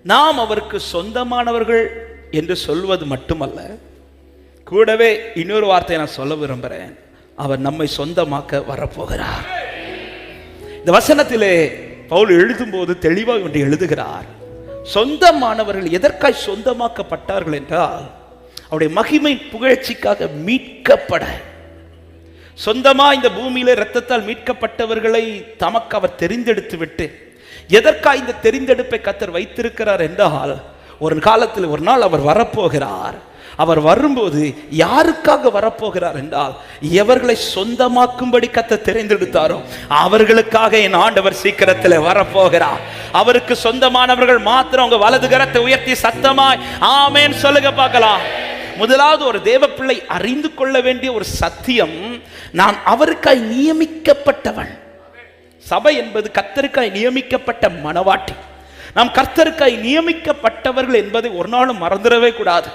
நாம் அவருக்கு சொந்தமானவர்கள் என்று சொல்வது மட்டுமல்ல, கூடவே இன்னொரு வார்த்தையை நான் சொல்ல விரும்புகிறேன். அவர் நம்மை சொந்தமாக்க வரப்போகிறார். இந்த வசனத்திலே பவுல் எழுதும்போது தெளிவாக ஒன்று எழுதுகிறார். சொந்தமானவர்கள் எதற்காய் சொந்தமாக்கப்பட்டார்கள் என்றால், அவருடைய மகிமை புகழ்ச்சிக்காக மீட்கப்பட. சொந்தமா இந்த பூமியில இரத்தத்தால் மீட்கப்பட்டவர்களை தமக்கு அவர் தெரிந்தெடுத்து விட்டு, எதற்காக இந்த தெரிந்தெடுப்பை கர்த்தர் வைத்திருக்கிறார் என்றால், ஒரு காலத்தில் ஒரு நாள் அவர் வரப்போகிறார். அவர் வரும்போது யாருக்காக வரப்போகிறார் என்றால், எவர்களை சொந்தமாக்கும்படி கர்த்தர் தெரிந்தெடுத்தாரோ அவர்களுக்காக என் ஆண்டவர் சீக்கிரத்தில் வரப்போகிறார். அவருக்கு சொந்தமானவர்கள் மாத்திரம் உங்க வலது கரத்தை உயர்த்தி சத்தமாய் ஆமென் சொல்லுங்க பார்க்கலாம். முதலாவது ஒரு தேவ பிள்ளை அறிந்து கொள்ள வேண்டிய ஒரு சத்தியம், நான் அவருக்காய் நியமிக்கப்பட்டவன். சபை என்பது கர்த்தருக்காய் நியமிக்கப்பட்ட மனவாட்டி. நாம் கர்த்தருக்காய் நியமிக்கப்பட்டவர்கள் என்பதை ஒரு நாளும் மறந்துடவே கூடாது.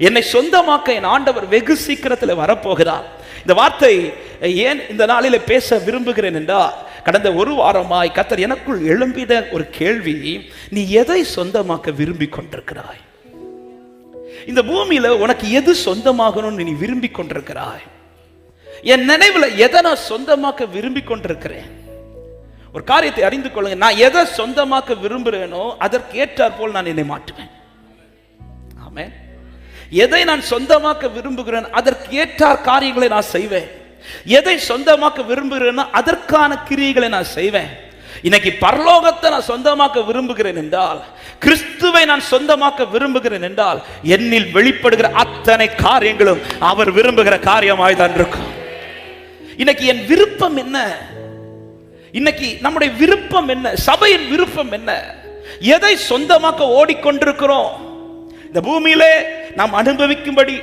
என்னை சொந்தமாக்க என் ஆண்டவர் வெகு சீக்கிரத்தில் வரப்போகிறார். இந்த வார்த்தை ஏன் இந்த நாளில் பேச விரும்புகிறேன் என்றால், கடந்த ஒரு வாரமாய் கர்த்தர் எனக்குள் எழும்பின ஒரு கேள்வி, நீ எதை சொந்தமாக்க விரும்பி கொண்டிருக்கிறாய்? இந்த பூமியில உனக்கு எது சொந்தமாகணும்னு நீ விரும்பி கொண்டிருக்கிறாய்? என் நினைவுல எதை நான் சொந்தமாக்க விரும்பி கொண்டிருக்கிறேன்? ஒரு காரியத்தை அறிந்து கொள்ளுங்க. நான் எதை சொந்தமாக்க விரும்புகிறேனோ அதற்கு ஏற்றாற் போல் நான் என்னை மாற்றுவேன். ஆமென். எதை நான் சொந்தமாக்க விரும்புகிறேன் அதற்கு ஏற்றார் காரியங்களை நான் செய்வேன். எதை சொந்தமாக்க விரும்புகிறேனோ அதற்கான கிரியைகளை நான் செய்வேன். இன்னைக்கு பரலோகத்தை நான் சொந்தமாக்க விரும்புகிறேன் என்றால், கிறிஸ்துவை நான் சொந்தமாக்க விரும்புகிறேன் என்றால், என்னில் வெளிப்படுகிற அத்தனை காரியங்களும் அவர் விரும்புகிற காரியமாய் தான் இருக்கும். இன்னைக்கு என் விருப்பம் என்ன? இன்னைக்கு நம்முடைய விருப்பம் என்ன? சபையின் விருப்பம் என்ன? எதை சொந்தமாக்க ஓடிக்கொண்டிருக்கிறோம்? இந்த பூமியிலே நாம் அனுபவிக்கும்படி,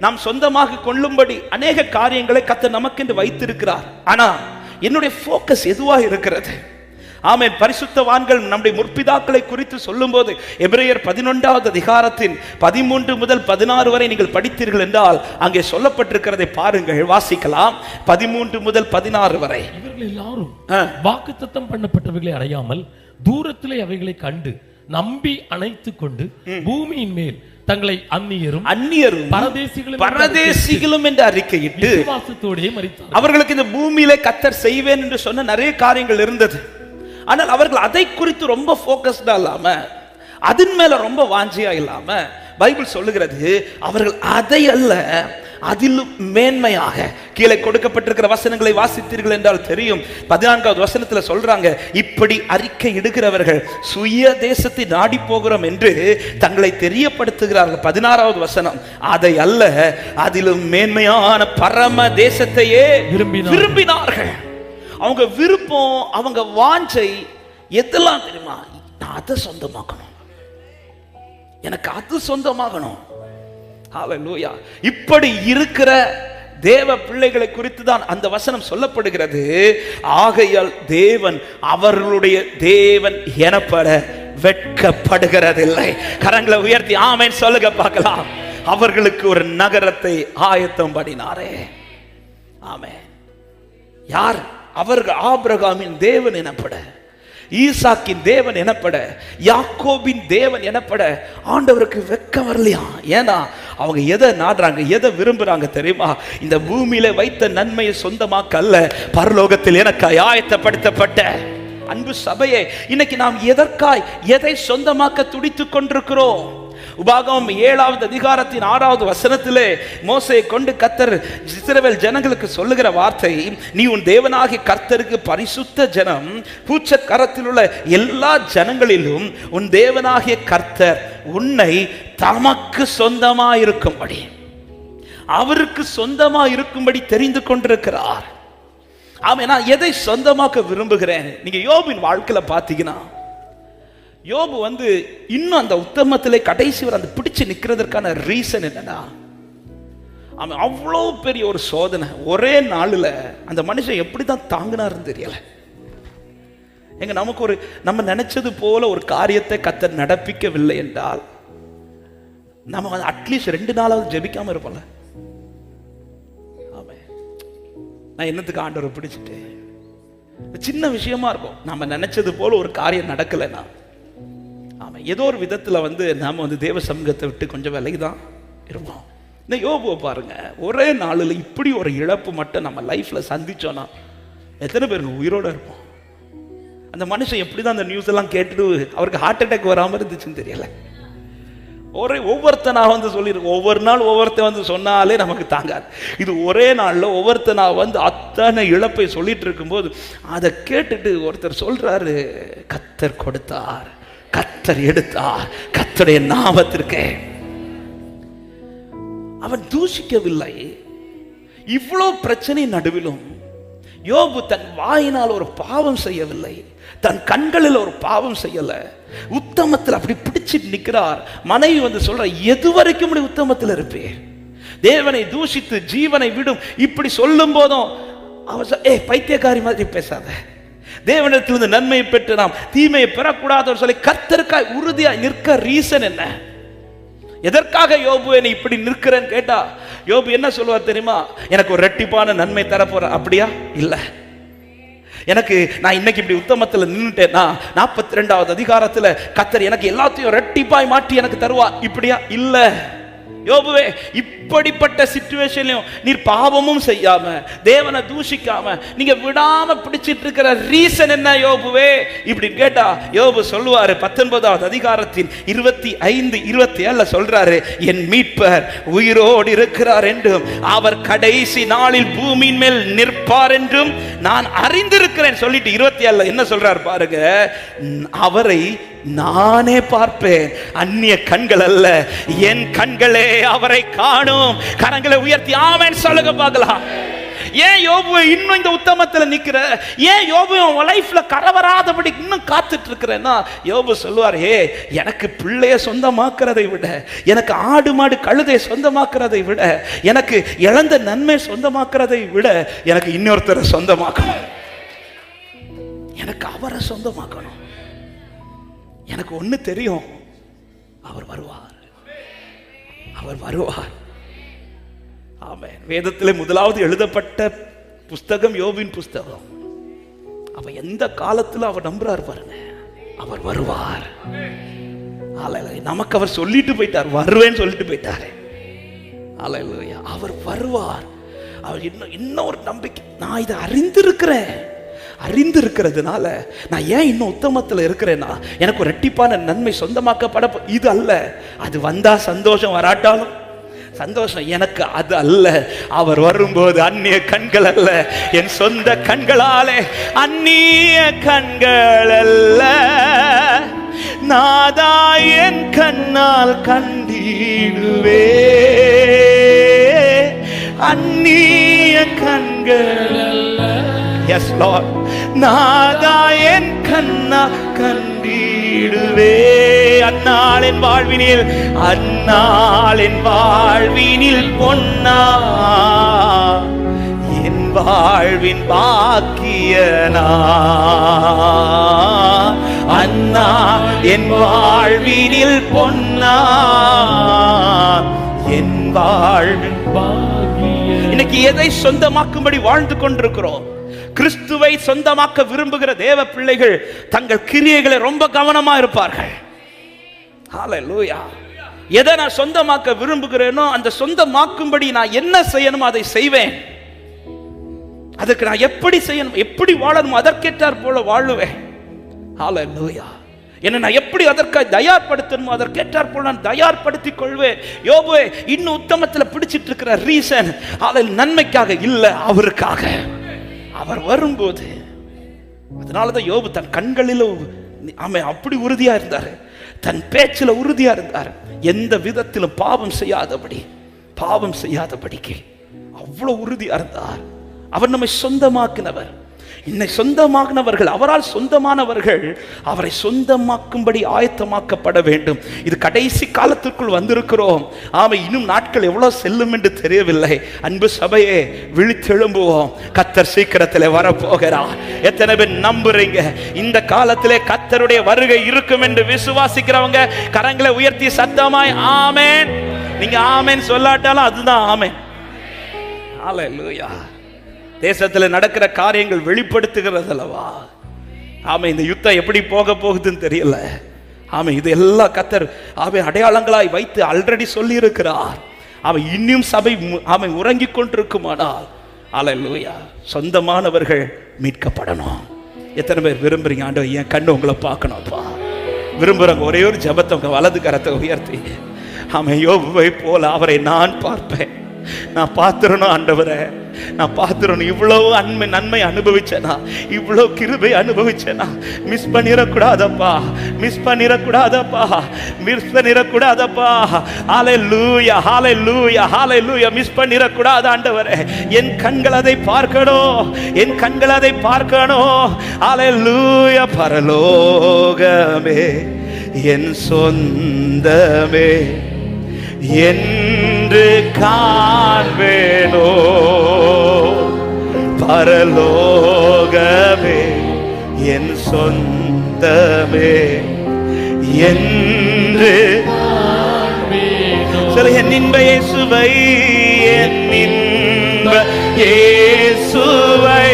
நாம் சொந்தமாக கொள்ளும்படி அநேக காரியங்களை கர்த்தர் நமக்கென்று வைத்திருக்கிறார். ஆனா என்னுடைய போக்கஸ் எதுவாக இருக்கிறது? ஆமென். பரிசுத்தவான்கள் நம்முடைய முற்பிதாக்களை குறித்து சொல்லும்போது, எபிரேயர் 11வது அதிகாரத்தின் 13 முதல் 16 வரை நீங்கள் படித்தீர்கள் என்றால், அங்கே சொல்லப்பட்டிருக்கிறதை பாருங்கள், வாசிக்கலாம். 13 முதல் 16 வரை. இவர்கள் எல்லாரும் வாக்குத்தத்தம் பண்ணப்பட்டவர்களை அடையாமல் தூரத்திலே அவைகளை கண்டு நம்பி அணைத்துக் கொண்டு பூமியின் மேல் தங்களை அந்நியரும் பரதேசிகளும் என்று அறிக்கையிட்டு விசுவாசத்தோடே மரித்தார்கள். அவர்களுக்கு இந்த பூமியிலே கர்த்தர் செய்வேன் என்று சொன்ன நிறைய காரியங்கள் இருந்தது. ஆனால் அவர்கள் அதை குறித்து ரொம்ப போக்கஸ்டா இல்லாம, அதன் மேல ரொம்ப வாஞ்சியா இல்லாம, பைபிள் சொல்லுகிறது அவர்கள் அதை அல்ல அதிலும் மேன்மையாக, கீழே கொடுக்கப்பட்டிருக்கிற வசனங்களை வாசித்தீர்கள் என்றால் தெரியும். 14வது வசனத்துல சொல்றாங்க, இப்படி அறிக்கை இடுகிறவர்கள் சுய தேசத்தை நாடி போகிறோம் என்று தங்களை தெரியப்படுத்துகிறார்கள். 16வது வசனம், அதை அல்ல அதிலும் மேன்மையான பரம தேசத்தையே விரும்பினார்கள். அவங்க விருப்பம், அவங்க வாஞ்சை எதெல்லாம் தெரியுமா? நான் அதை சொந்தமாக்கணும், எனக்கு அது சொந்தமாகணும். ஹல்லேலூயா. இப்படி இருக்கிற தேவ பிள்ளைகளை குறித்து தான் அந்த வசனம் சொல்லப்படுகிறது. ஆகையால் தேவன் அவர்களுடைய தேவன் எனப்பட வெட்கப்படுகிறதில்லை. கரங்களை உயர்த்தி ஆமென் சொல்லுங்க பார்க்கலாம். அவர்களுக்கு ஒரு நகரத்தை ஆயத்தம் பண்ணினாரே. ஆமென். யார் அவர்கள்? ஆபிரகாமின் தேவன் எனப்பட, ஈசாக்கின் தேவன் எனப்பட, யாக்கோபின் தேவன் எனப்பட ஆண்டவருக்கு வெட்கம் வரலையா? ஏன்னா அவங்க எதை நாடுறாங்க, எதை விரும்புறாங்க தெரியுமா? இந்த பூமியில வைத்த நன்மையை சொந்தமாக்க அல்ல, பரலோகத்தில் எனக்காய் ஆயத்தப்படுத்தப்பட்ட அன்பு சபையே, இன்னைக்கு நாம் எதற்காய் எதை சொந்தமாக்க துடித்துக் கொண்டிருக்கிறோம்? உபாகமம் 7வது அதிகாரத்தின் 6வது வசனத்திலே மோசேயை கொண்டு கர்த்தர் இஸ்ரவேல் ஜனங்களுக்கு சொல்லுகிற வார்த்தை, நீ உன் தேவனாகிய கர்த்தருக்கு பரிசுத்த ஜனம், பூச்ச கரத்தில் உள்ள எல்லா ஜனங்களிலும் உன் தேவனாகிய கர்த்தர் உன்னை தமக்கு சொந்தமாயிருக்கும்படி, அவருக்கு சொந்தமா இருக்கும்படி தெரிந்து கொண்டிருக்கிறார். ஆமென். நான் எதை சொந்தமாக்க விரும்புகிறேன்? நீங்க யோபின் வாழ்க்கையில பாத்தீங்கன்னா, யோபு இன்னும் அந்த உத்தமத்திலே கடைசி வரை அந்த பிடிச்சு நிற்கிறதுக்கான ரீசன் என்னன்னா, அவன் அவ்வளோ பெரிய ஒரு சோதனை ஒரே நாளில் அந்த மனுஷன் எப்படி தான் தாங்கினாருன்னு தெரியல. எங்க நமக்கு நம்ம நினைச்சது போல ஒரு காரியத்தை கர்த்தர் நடப்பிக்கவில்லை என்றால், நம்ம அட்லீஸ்ட் 2 நாளாவது ஜெபிக்காம இருப்போம்ல. ஆமென். நான் என்னத்துக்கு ஆண்டவரை பிடிச்சிட்டு, சின்ன விஷயமா இருக்கும், நம்ம நினைச்சது போல ஒரு காரியம் நடக்கலைன்னா, ஏதோ ஒரு விதத்தில் நாம் தேவ சமூகத்தை விட்டு கொஞ்சம் விலைக்கு தான் இருப்போம். இந்த யோபுவை பாருங்க, ஒரே நாளில் இப்படி ஒரு இழப்பு மட்டும் நம்ம லைஃப்பில் சந்திச்சோன்னா எத்தனை பேருக்கு உயிரோடு இருப்போம்? அந்த மனுஷன் எப்படி தான் அந்த நியூஸ் எல்லாம் கேட்டுட்டு அவருக்கு ஹார்ட் அட்டாக் வராமல் இருந்துச்சுன்னு தெரியல. ஒவ்வொருத்தனா சொல்லியிருக்கோம், ஒவ்வொரு நாள் ஒவ்வொருத்தன் சொன்னாலே நமக்கு தாங்காது. இது ஒரே நாளில் ஒவ்வொருத்தனா அத்தனை இழப்பை சொல்லிட்டு இருக்கும்போது அதை கேட்டுட்டு ஒருத்தர் சொல்றாரு, கர்த்தர் கொடுத்தார், கர்த்தர் எடுத்தார், கர்த்தருடைய நாமத்திற்கு. அவன் தூஷிக்கவில்லை. இவ்வளவு பிரச்சனை நடுவிலும் யோபு தன் வாயினால் ஒரு பாவம் செய்யவில்லை, தன் கண்களில் ஒரு பாவம் செய்யல. உத்தமத்தில் அப்படி பிடிச்சிட்டு நிற்கிறார். மனைவி சொல்ற, எது வரைக்கும் உத்தமத்தில் இருப்பேன், தேவனை தூஷித்து ஜீவனை விடும் இப்படி சொல்லும் போதும் அவன் பைத்தியக்காரி மாதிரி பேசாத, தேவனிடத்திலிருந்து நன்மையை பெற்று நாம் தீமையை பெறக்கூடாது சொல்லி கர்த்தருக்காய் உறுதியாய் நிற்க ரீசன் என்ன? எதற்காக யோபு என்னை இப்படி நிற்கிறேன்னு கேட்டா யோபு என்ன சொல்லுவார் தெரியுமா? எனக்கு ஒரு ரெட்டிப்பான நன்மை தரப்போற. அப்படியா? இல்ல. எனக்கு நான் இன்னைக்கு இப்படி உத்தமத்தில் நின்றுட்டேன்னா 42வது அதிகாரத்தில் கர்த்தர் எனக்கு எல்லாத்தையும் ரெட்டிப்பாய் மாற்றி எனக்கு தருவா. இப்படியா? இல்ல. யோபுவே, இப்படிப்பட்ட சிச்சுவேஷன்லயும் நீர் பாவமும் செய்யாம தேவனை தூஷிக்காம நீங்க விடாம பிடிச்சிட்டு இருக்கிற ரீசன் என்ன யோபுவே இப்படி கேட்டா யோபு சொல்லுவாரு. 19வது அதிகாரத்தின் 25, 27 சொல்றாரு, என் மீட்பர் உயிரோடு இருக்கிறார் என்றும் அவர் கடைசி நாளில் பூமியின் மேல் நிற்பார் என்றும் நான் அறிந்திருக்கிறேன் சொல்லிட்டு 27 என்ன சொல்றாரு பாருங்க, அவரை நானே பார்ப்பேன், அந்நிய கண்கள் அல்ல, என் கண்களே அவரை காணும். கரங்களை உயர்த்தி ஆமென் சொல்லுங்க பார்க்கலாம். ஏன் யோபு இன்னும் இந்த உத்தமத்தில் நிக்கிற? ஏன் யோபு உன் லைஃப்ல கரவராதபடி இன்னும் காத்துட்டு இருக்கிறேன்னா யோபு சொல்லுவார், எனக்கு பிள்ளைய சொந்தமாக்குறதை விட, எனக்கு ஆடு மாடு கழுதை சொந்தமாக்குறதை விட, எனக்கு இழந்த நன்மை சொந்தமாக்குறதை விட எனக்கு இன்னொருத்தரை சொந்தமாக்கணும், எனக்கு அவரை சொந்தமாக்கணும். எனக்கு ஒண்ணு தெரியும், அவர் வருவார், அவர் வருவார். ஆமென். வேதத்திலே முதலாவது எழுதப்பட்ட புஸ்தகம் யோபின் புஸ்தகம். அவ எந்த காலத்துல அவர் நம்புறார் பாருங்க, அவர் வருவார். நமக்கு அவர் சொல்லிட்டு போயிட்டார், வருவேன்னு சொல்லிட்டு போயிட்டாரு. அல்லேலூயா. அவர் வருவார். அவர் இன்னும் ஒரு நம்பிக்கை, நான் இதை அறிந்திருக்கிறதுனால நான் ஏன் இன்னும் உத்தமத்தில் இருக்கிறேன்னா எனக்கு ஒரு ரெட்டிப்பான நன்மை சொந்தமாக்கப்பட இது அல்ல. அது வந்தா சந்தோஷம், வராட்டாலும் சந்தோஷம். எனக்கு அது அல்ல. அவர் வரும்போது அந்நிய கண்கள் அல்ல, என் சொந்த கண்களாலே, அந்நிய கண்கள் அல்ல, நாதா என் கண்ணால் கண்டிடுவே, அந்நிய கண்கள் அல்ல. Yes Lord. நாதா என் கண்ணா கண்டிடுவே, அந்நாளின் வாழ்வினில், அந்நாளின் வாழ்வினில் பொன்னா, என் வாழ்வின் பாக்கியனா, அண்ணா என் வாழ்வினில் பொன்னா, என் வாழ்வின் பாக்கிய. இன்னைக்கு எதை சொந்தமாக்கும்படி வாழ்ந்து கொண்டிருக்கிறோம்? கிறிஸ்துவை சொந்தமாக்க விரும்புகிற தேவ பிள்ளைகள் தங்கள் கிரியைகளை ரொம்ப கவனமா இருப்பார்கள். ஹல்லேலூயா. எதை நான் சொந்தமாக்க விரும்புகிறேனோ அந்த சொந்தமாக்கும்படி நான் என்ன செய்யணுமோ அதை செய்வேன். அதுக்கு நான் எப்படி செய்யணும், எப்படி வாழணும், அதற்கேற்றார் போல வாழுவேன். ஹல்லேலூயா. என்ன நான் எப்படி அதற்காக தயார்படுத்தணுமோ அதற்கேற்றார் போல நான் தயார்படுத்திக் கொள்வேன். யோபுவே, இன்னும் உத்தமத்தில் பிடிச்சிட்டு இருக்கிற ரீசன் அதில் நன்மைக்காக இல்ல, அவருக்காக. அவர் வரும்போது, அதனாலதான் யோபு தன் கண்களிலும் அப்படி உறுதியா இருந்தார், தன் பேச்சில உறுதியா இருந்தார். எந்த விதத்திலும் பாவம் செய்யாதபடிக்கு அவ்வளவு உறுதியா இருந்தார். அவர் நம்மை சொந்தமாக்கினவர். இன்னை சொந்தமாகினவர்கள், அவரால் சொந்தமானவர்கள் அவரை சொந்தமாக்கும்படி ஆயத்தமாக்கப்பட வேண்டும். இது கடைசி காலத்திற்குள் வந்திருக்கிறோம். ஆமா, இன்னும் நாட்கள் எவ்வளவு செல்லும் என்று தெரியவில்லை. அன்பு சபையே, விழித்தெழும்புவோம். கர்த்தர் சீக்கிரத்தில் வரப்போகிறார். எத்தனை பேர் நம்புறீங்க இந்த காலத்திலே கர்த்தருடைய வருகை இருக்கும் என்று விசுவாசிக்கிறவங்க கரங்களை உயர்த்தி சத்தமாய் ஆமென். நீங்க ஆமென் சொல்லாட்டாலும் அதுதான் ஆமென். ஹல்லேலூயா. தேசத்தில் நடக்கிற காரியங்கள் வெளிப்படுத்துகிறது அல்லவா? ஆமா, இந்த யுத்தம் எப்படி போக போகுதுன்னு தெரியல. ஆமை இது எல்லாம் கர்த்தர் அவை அடையாளங்களாய் வைத்து ஆல்ரெடி சொல்லி இருக்கிறார். அவை இன்னும் சபை அவை உறங்கிக் கொண்டிருக்குமானால் அல்லேலூயா சொந்தமானவர்கள் மீட்கப்படணும். எத்தனை பேர் விரும்புறீங்க? ஆண்டவர் என் கண்ணு உங்களை பார்க்கணும்ப்பா விரும்புறாங்க. ஒரே ஒரு ஜெபத்தை உங்க வலது கரத்தை உயர்த்தி ஆமென் யோபுவை போல அவரை நான் பார்ப்பேன், நான் பார்த்துறணும் ஆண்டவரே, நான் பார்த்துறணும். இவ்வளவு நன்மை அனுபவிச்சேனா, இவ்வளவு கிருபை அனுபவிச்சேனா, மிஸ் பண்ணிடக்கூடாதப்பா, மிஸ் பண்ணிடக்கூடாதப்பா, மிஸ் பண்ணிடக்கூடாதப்பா. ஹல்லேலூயா ஹல்லேலூயா ஹல்லேலூயா. மிஸ் பண்ணிடக்கூடாது ஆண்டவரே. என் கண்கள் அதை பார்க்கணும், என் கண்கள் அதை பார்க்கணும். ஹல்லேலூயா. பரலோகமே என் சொந்தமே என்று காண்பேனோ, பரலோகமே என் சொந்தமே என்று சொல்ல. என் இன்ப இயேசுவை, என் இன்ப இயேசுவை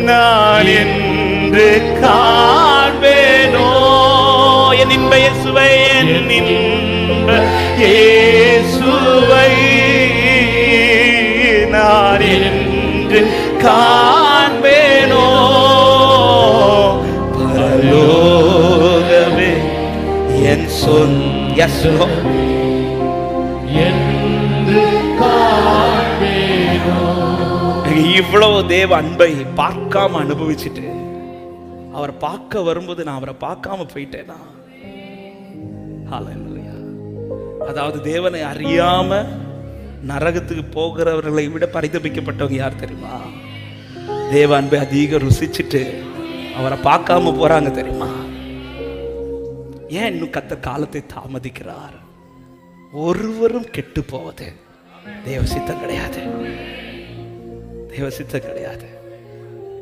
நான் என்று காண்பேனோ. என் இன்ப இயேசுவை, என் இன்ப இயேசுவை நான் என்று காண்பேனோ, பரலோகமே என் சொந்த என்று காண்பேனோ. இவ்வளவு தேவ அன்பை பார்க்காம அனுபவிச்சுட்டு அவரை பார்க்க வரும்போது நான் அவரை பார்க்காம போயிட்டேனா? ஹல்லேலூயா. அதாவது தேவனை அறியாம நரகத்துக்கு போகிறவர்களை விட பரிதபிக்கப்பட்டவங்க யார் தெரியுமா? தேவ அன்பை அதிக ருசிச்சுட்டு அவரை பார்க்காம போறாங்க தெரியுமா? ஏன் இன்னும் கர்த்தர் காலத்தை தாமதிக்கிறார்? ஒருவரும் கெட்டு போவது தேவ சித்தம் கிடையாது, தேவ சித்தம் கிடையாது.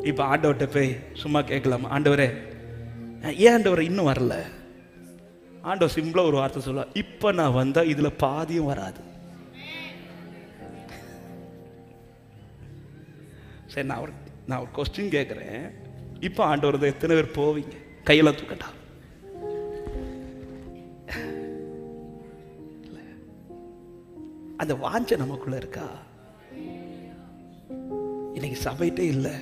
இப்ப ஆண்டவர்கிட்ட போய் சும்மா கேட்கலாமா, ஆண்டவரே ஏன் ஆண்டவரை இன்னும் வரல? ஆண்டவர் சிம்பிளா ஒரு வார்த்தை சொல்ல, இப்ப நான் வந்தா இதுல பாதியும் வராது. சரி, நான் ஒரு கொஸ்டின் கேட்கிறேன். இப்ப ஆண்டவர் எத்தனை பேர் போவீங்க? கையில தூக்கட்டா. அந்த வாஞ்சை நமக்குள்ள இருக்கா? இன்னைக்கு சபைட்டே இல்லை.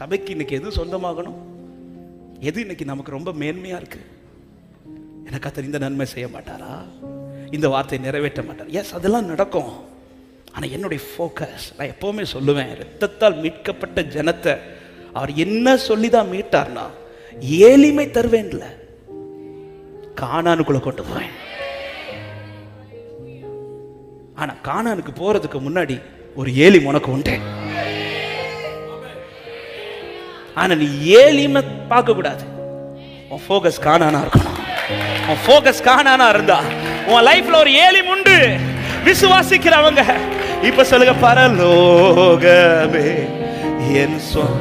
சபைக்கு இன்னைக்கு எது சொந்தமாகணும், எது இன்னைக்கு நமக்கு ரொம்ப மேன்மையா இருக்கு? எனக்கு கர்த்தர் இந்த நன்மை செய்ய மாட்டாரா, இந்த வார்த்தை நிறைவேற்ற மாட்டார்? எஸ், அதெல்லாம் நடக்கும். ஆனா என்னுடைய ஃபோக்கஸ், நான் எப்பவுமே சொல்லுவேன், இரத்தத்தால் மீட்கப்பட்ட ஜனத்தை அவர் என்ன சொல்லிதான் மீட்டார்னா, ஏளிமை தருவேன்ல, கானானுக்குள்ள கொண்டு போவேன். ஆனா கானானுக்கு போறதுக்கு முன்னாடி ஒரு ஏலி உனக்கு உண்டே. ஆனா நீ ஏலிமை பார்க்க கூடாது, உன் ஃபோக்கஸ் கானானா இருக்கணும். உன் ஃபோக்கஸ் கானானா இருந்தா உன் லைஃப்ல ஒரு ஏலிம் உண்டு. விசுவாசிக்கிறவங்க இப்ப சொல்லுங்க, பரலோகமே என் சொந்த.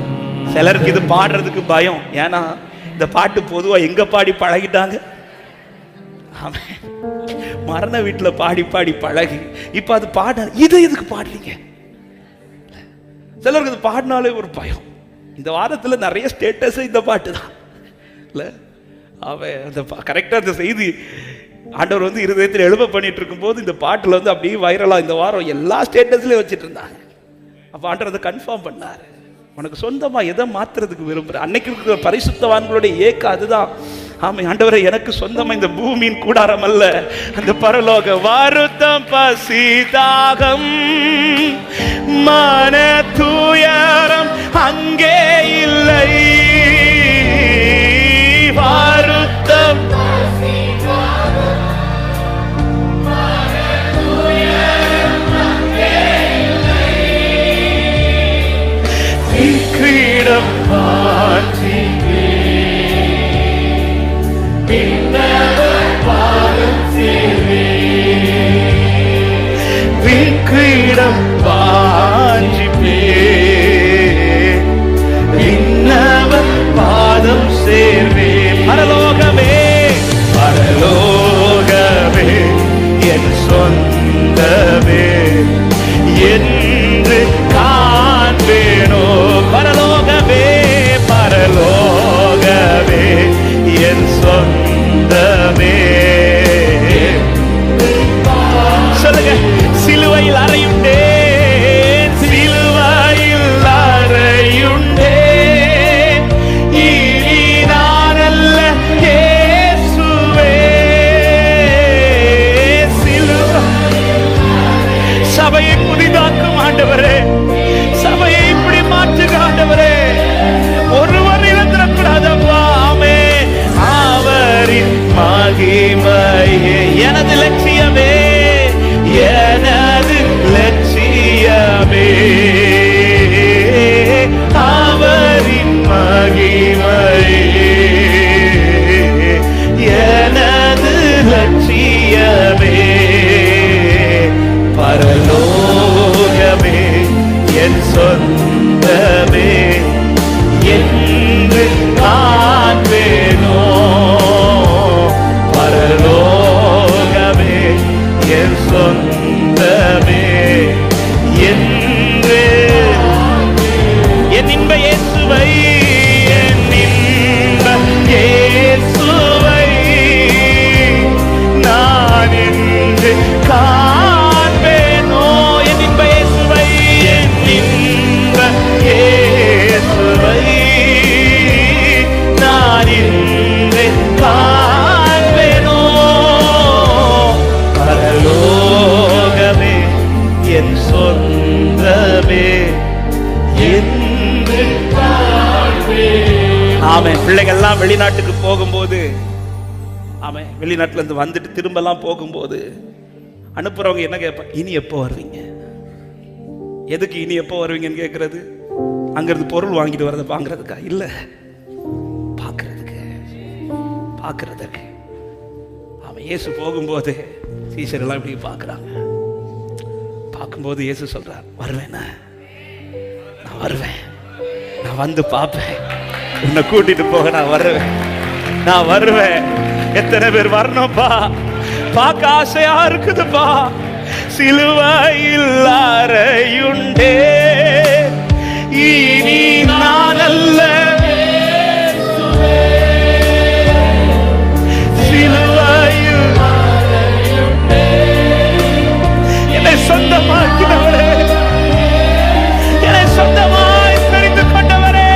சிலருக்கு இது பாடுறதுக்கு பயம், ஏன்னா இந்த பாட்டு பொதுவா எங்க பாடி பழகிட்டாங்க, மரண வீட்டுல பாடி பாடி பழகி இப்ப அது பாட, இது எதுக்கு பாடுறீங்க? சிலருக்கு இது பாடினாலே ஒரு பயம். இந்த வாரத்துல நிறைய ஸ்டேட்டஸ் இந்த பாட்டு தான் இல்ல, அந்த கரெக்டா இந்த செய்தி ஆண்டவர் வந்து இருதயத்தில் எழுப்ப பண்ணிட்டு இருக்கும் போது இந்த பாட்டுல வந்து அப்படியே வைரலா இந்த வாரம் எல்லா ஸ்டேட்டஸ்லயும் வச்சுட்டு இருந்தாங்க. அப்ப ஆண்டவர் அதை கன்ஃபார்ம் பண்ணாரு, உனக்கு சொந்தமா எதை மாத்துறதுக்கு விரும்புற? அன்னைக்கு இருக்கிற பரிசுத்தவான்களுடைய ஏக்கம் அதுதான். ஆமா ஆண்டவரே, எனக்கு சொந்தமா இந்த பூமியின் கூடாரம் அல்ல, அந்த பரலோக. வருத்தம், பசி, தாகம், மன துயரம் அங்கே இல்லை. வருத்தம், கிரீடம் மாற்றி கிரீடம் வாஞ்சிப்பே, இன்னவர் பாதம் சேர்வே. பரலோகமே, பரலோகமே என் சொந்தமே என்று காண்பேனோ. பரலோகமே, பரலோகமே அவரின் மகிமையே எனது லட்சியமே, எனது லட்சியமே, அவரின் மகிமையே எனது லட்சியமே. பரலோகமே என் சொந்தமே என்று காண்பேனோ, பரலோகமே என் சொந்தமே என்று என் இன்ப இயேசுவை, என் இன்ப இயேசுவை நான் என்று காண்பேனோ, என் இன்ப இயேசுவை, என் இன்ப இயேசுவை நான் என்று காண்பேனோ, பரலோகமே என் சொந்தமே என்று காண்பேனோ. ஆமென். பிள்ளைகள்லாம் வெளிநாட்டுக்கு போகும்போது, ஆமென், வெளிநாட்டுல இருந்து வந்துட்டு திரும்பலாம் போகும்போது அனுப்புறவங்க என்ன கேட்பா, இனி எப்போ வருவீங்க? எதுக்கு இனி எப்போ வருவீங்கன்னு கேட்கறது? அங்கிருந்து பொருள் வாங்கிட்டு வரதை வாங்குறதுக்கா? இல்ல, பார்க்கறதுக்கு. அவன் இயேசு போகும்போது சீஷரெல்லாம் இப்படி பார்க்குறாங்க. பார்க்கும்போது இயேசு சொல்றார், வருவேண்ணா, நான் வருவேன், நான் வந்து பார்ப்பேன், உன்னை கூட்டிட்டு போக நான் வருவேன். எத்தனை பேர் வரணும்பா? பார்க்க ஆசையா இருக்குதுப்பா. சிலுவையில் அறையுண்டே, இனி நான் அல்ல, சிலுவையில் என்னை சொந்தமாக்கினவரே, என்னை சொந்தமாய் தெரிந்து கொண்டவரே,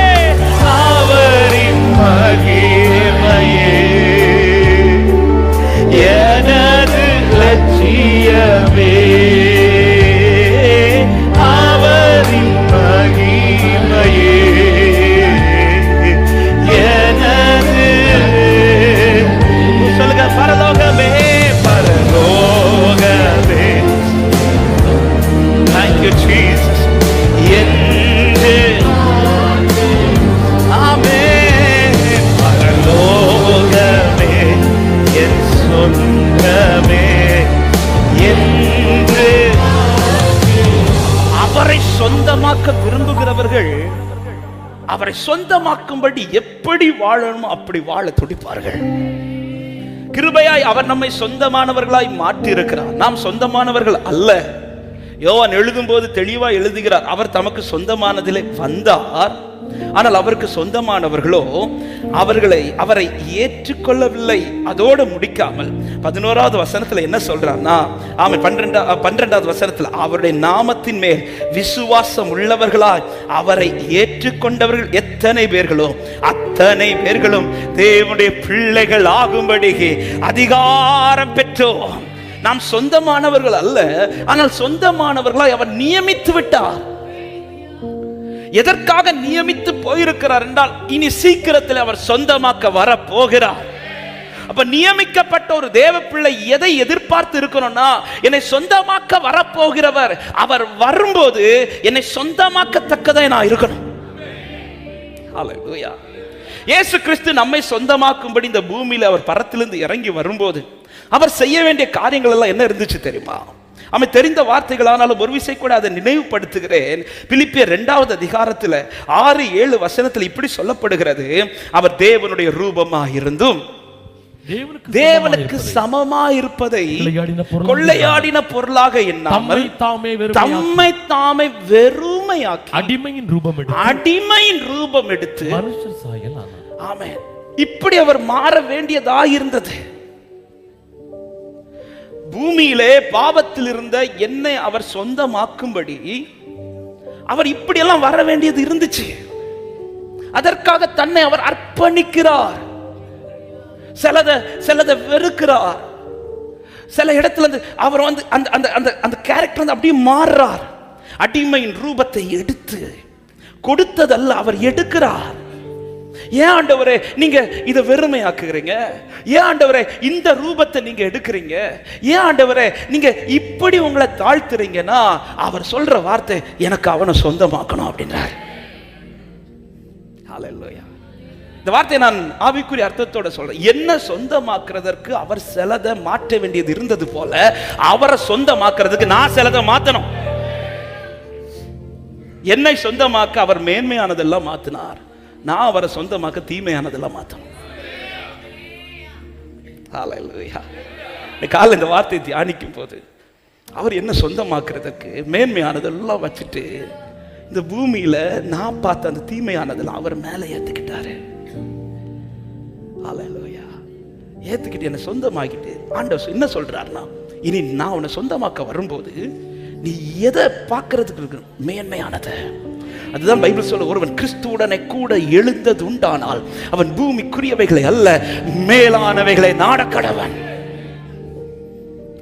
அவரின் மகிமையே எனது லட்சியமே, அவரின் மகிமையே எனது. சொல்லுங்க, பரலோகமே, பரலோகமே, thank you Jesus, என்று. ஆமென். பரலோகமே என் சொந்தமே என்று. அவரை சொந்தமாக்க விரும்புகிறவர்கள் அவரை சொந்தமாக்கும்படி எப்படி வாழணுமோ அப்படி வாழ துடிப்பார்கள். கிருபையாய் அவர் நம்மை சொந்தமானவர்களாய் மாற்றி இருக்கிறார். நாம் சொந்தமானவர்கள் அல்ல. யோவான் எழுதும்போது தெளிவா எழுதுகிறார், அவர் தமக்கு சொந்தமானதிலே வந்தார், ஆனால் அவருக்கு சொந்தமானவர்களோ அவரை ஏற்றுக்கொள்ளவில்லை. அதோடு முடிக்காமல் 11வது வசனத்துல என்ன சொல்றார்னா, 12வது வசனத்துல அவருடைய நாமத்தின் மேல் விசுவாசம் உள்ளவர்களாய் அவரை ஏற்றுக்கொண்டவர்கள் எத்தனை பேர்களோ அத்தனை பேர்களும் தேவனுடைய பிள்ளைகள் ஆகும்படி அதிகாரம் பெற்றோம். நாம் சொந்தமானவர்கள் அல்ல, ஆனால் சொந்தமானவர்களாய் அவர் நியமித்து விட்டார். எதற்காக நியமித்து போயிருக்கிறார் என்றால், இனி சீக்கிரத்தில் அவர் சொந்தமாக்க வர போகிறார். அப்ப நியமிக்கப்பட்ட ஒரு தேவ பிள்ளை எதை எதிர்பார்த்து இருக்கணும்னா, என்னை சொந்தமாக்க வரப்போகிறவர் அவர் வரும்போது என்னை சொந்தமாக்கத்தக்கதை நான் இருக்கணும். ஹல்லேலூயா. இயேசு கிறிஸ்து நம்மை சொந்தமாக்கும்படி இந்த பூமியில அவர் பரத்திலிருந்து இறங்கி வரும்போது அவர் செய்ய வேண்டிய காரியங்கள் எல்லாம் என்ன இருந்துச்சு தெரியுமா? அவன் தெரிந்த வார்த்தைகளானாலும் ஒரு விசை கூட அதை நினைவுபடுத்துகிறேன். பிலிப்பியர் 2வது அதிகாரத்தில் 6-7 வசனத்தில் இப்படி சொல்லப்படுகிறது, அவர் தேவனுடைய ரூபமாக இருந்தும் தேவனுக்கு சமமாயிருப்பதை கொள்ளையாடின பொருளாக எண்ணாமல் தம்மை தாமே வெறுமையாக்கி அடிமையின் ரூபம் எடுத்து மனுஷர் சாயல் ஆனார். ஆமென். இப்படி அவர் மாற வேண்டியதாக இருந்தது. பூமியிலே பாவத்தில் இருந்த என்னை அவர் சொந்தமாக்கும்படி அவர் இப்படியெல்லாம் வர வேண்டியது இருந்துச்சு. அதற்காக தன்னை அவர் அர்ப்பணிக்கிறார். சிலதை வெறுக்கிறார். சில இடத்துல அவர் அந்த கேரக்டர் அப்படியே மாறுறார். அடிமையின் ரூபத்தை எடுத்து கொடுத்ததல்ல, அவர் எடுக்கிறார். ஏன் ஆண்டவரே நீங்க இதை வெறுமையாக்குறீங்க? ஏன் ஆண்டவரே இந்த ரூபத்தை நீங்க எடுக்கிறீங்க? ஏன் ஆண்டவரே நீங்க இப்படி உங்களை தாழ்த்துறீங்கன்னா அவர் சொல்ற வார்த்தை, எனக்கு அவனை சொந்தமாக்கணும் அப்படின்றார். ஹல்லேலூயா. இந்த வார்த்தையை நான் ஆவிக்குரிய அர்த்தத்தோட சொல்றேன். என்ன சொந்தமாக்குறதற்கு அவர் சிலதை மாற்ற வேண்டியது இருந்தது போல, அவரை சொந்தமாக்குறதுக்கு நான் சிலதை மாத்தணும். என்னை சொந்தமாக்க அவர் மேன்மையானதெல்லாம் மாத்தினார், நான் அவரை சொந்தமாக்க தீமையானதெல்லாம் மாத்தணும். ஹல்லேலூயா. இந்த காலை இந்த வார்த்தையை தியானிக்கும் போது அவர் என்ன சொந்தமாக்குறதுக்கு மேன்மையானதெல்லாம் வச்சுட்டு இந்த பூமியில நான் பார்த்த அந்த தீமையானதெல்லாம் அவர் மேல ஏத்துக்கிட்டாரு. ஹல்லேலூயா. ஏத்துக்கிட்டு என்ன சொந்தமாக்கிட்டு ஆண்டவர் என்ன சொல்றாருன்னா, இனி நான் உன்னை சொந்தமாக்க வரும்போது நீ எதை பார்க்கறதுக்கு இருக்கு? மேன்மையானது. அதுதான் பைபிள் சொல்ல, ஒருவன் கிறிஸ்துவுடனே கூட எழுந்தது உண்டானால் அவன் பூமிக்குரியவைகளை அல்ல மேலானவைகளை நாடக்கடவன்.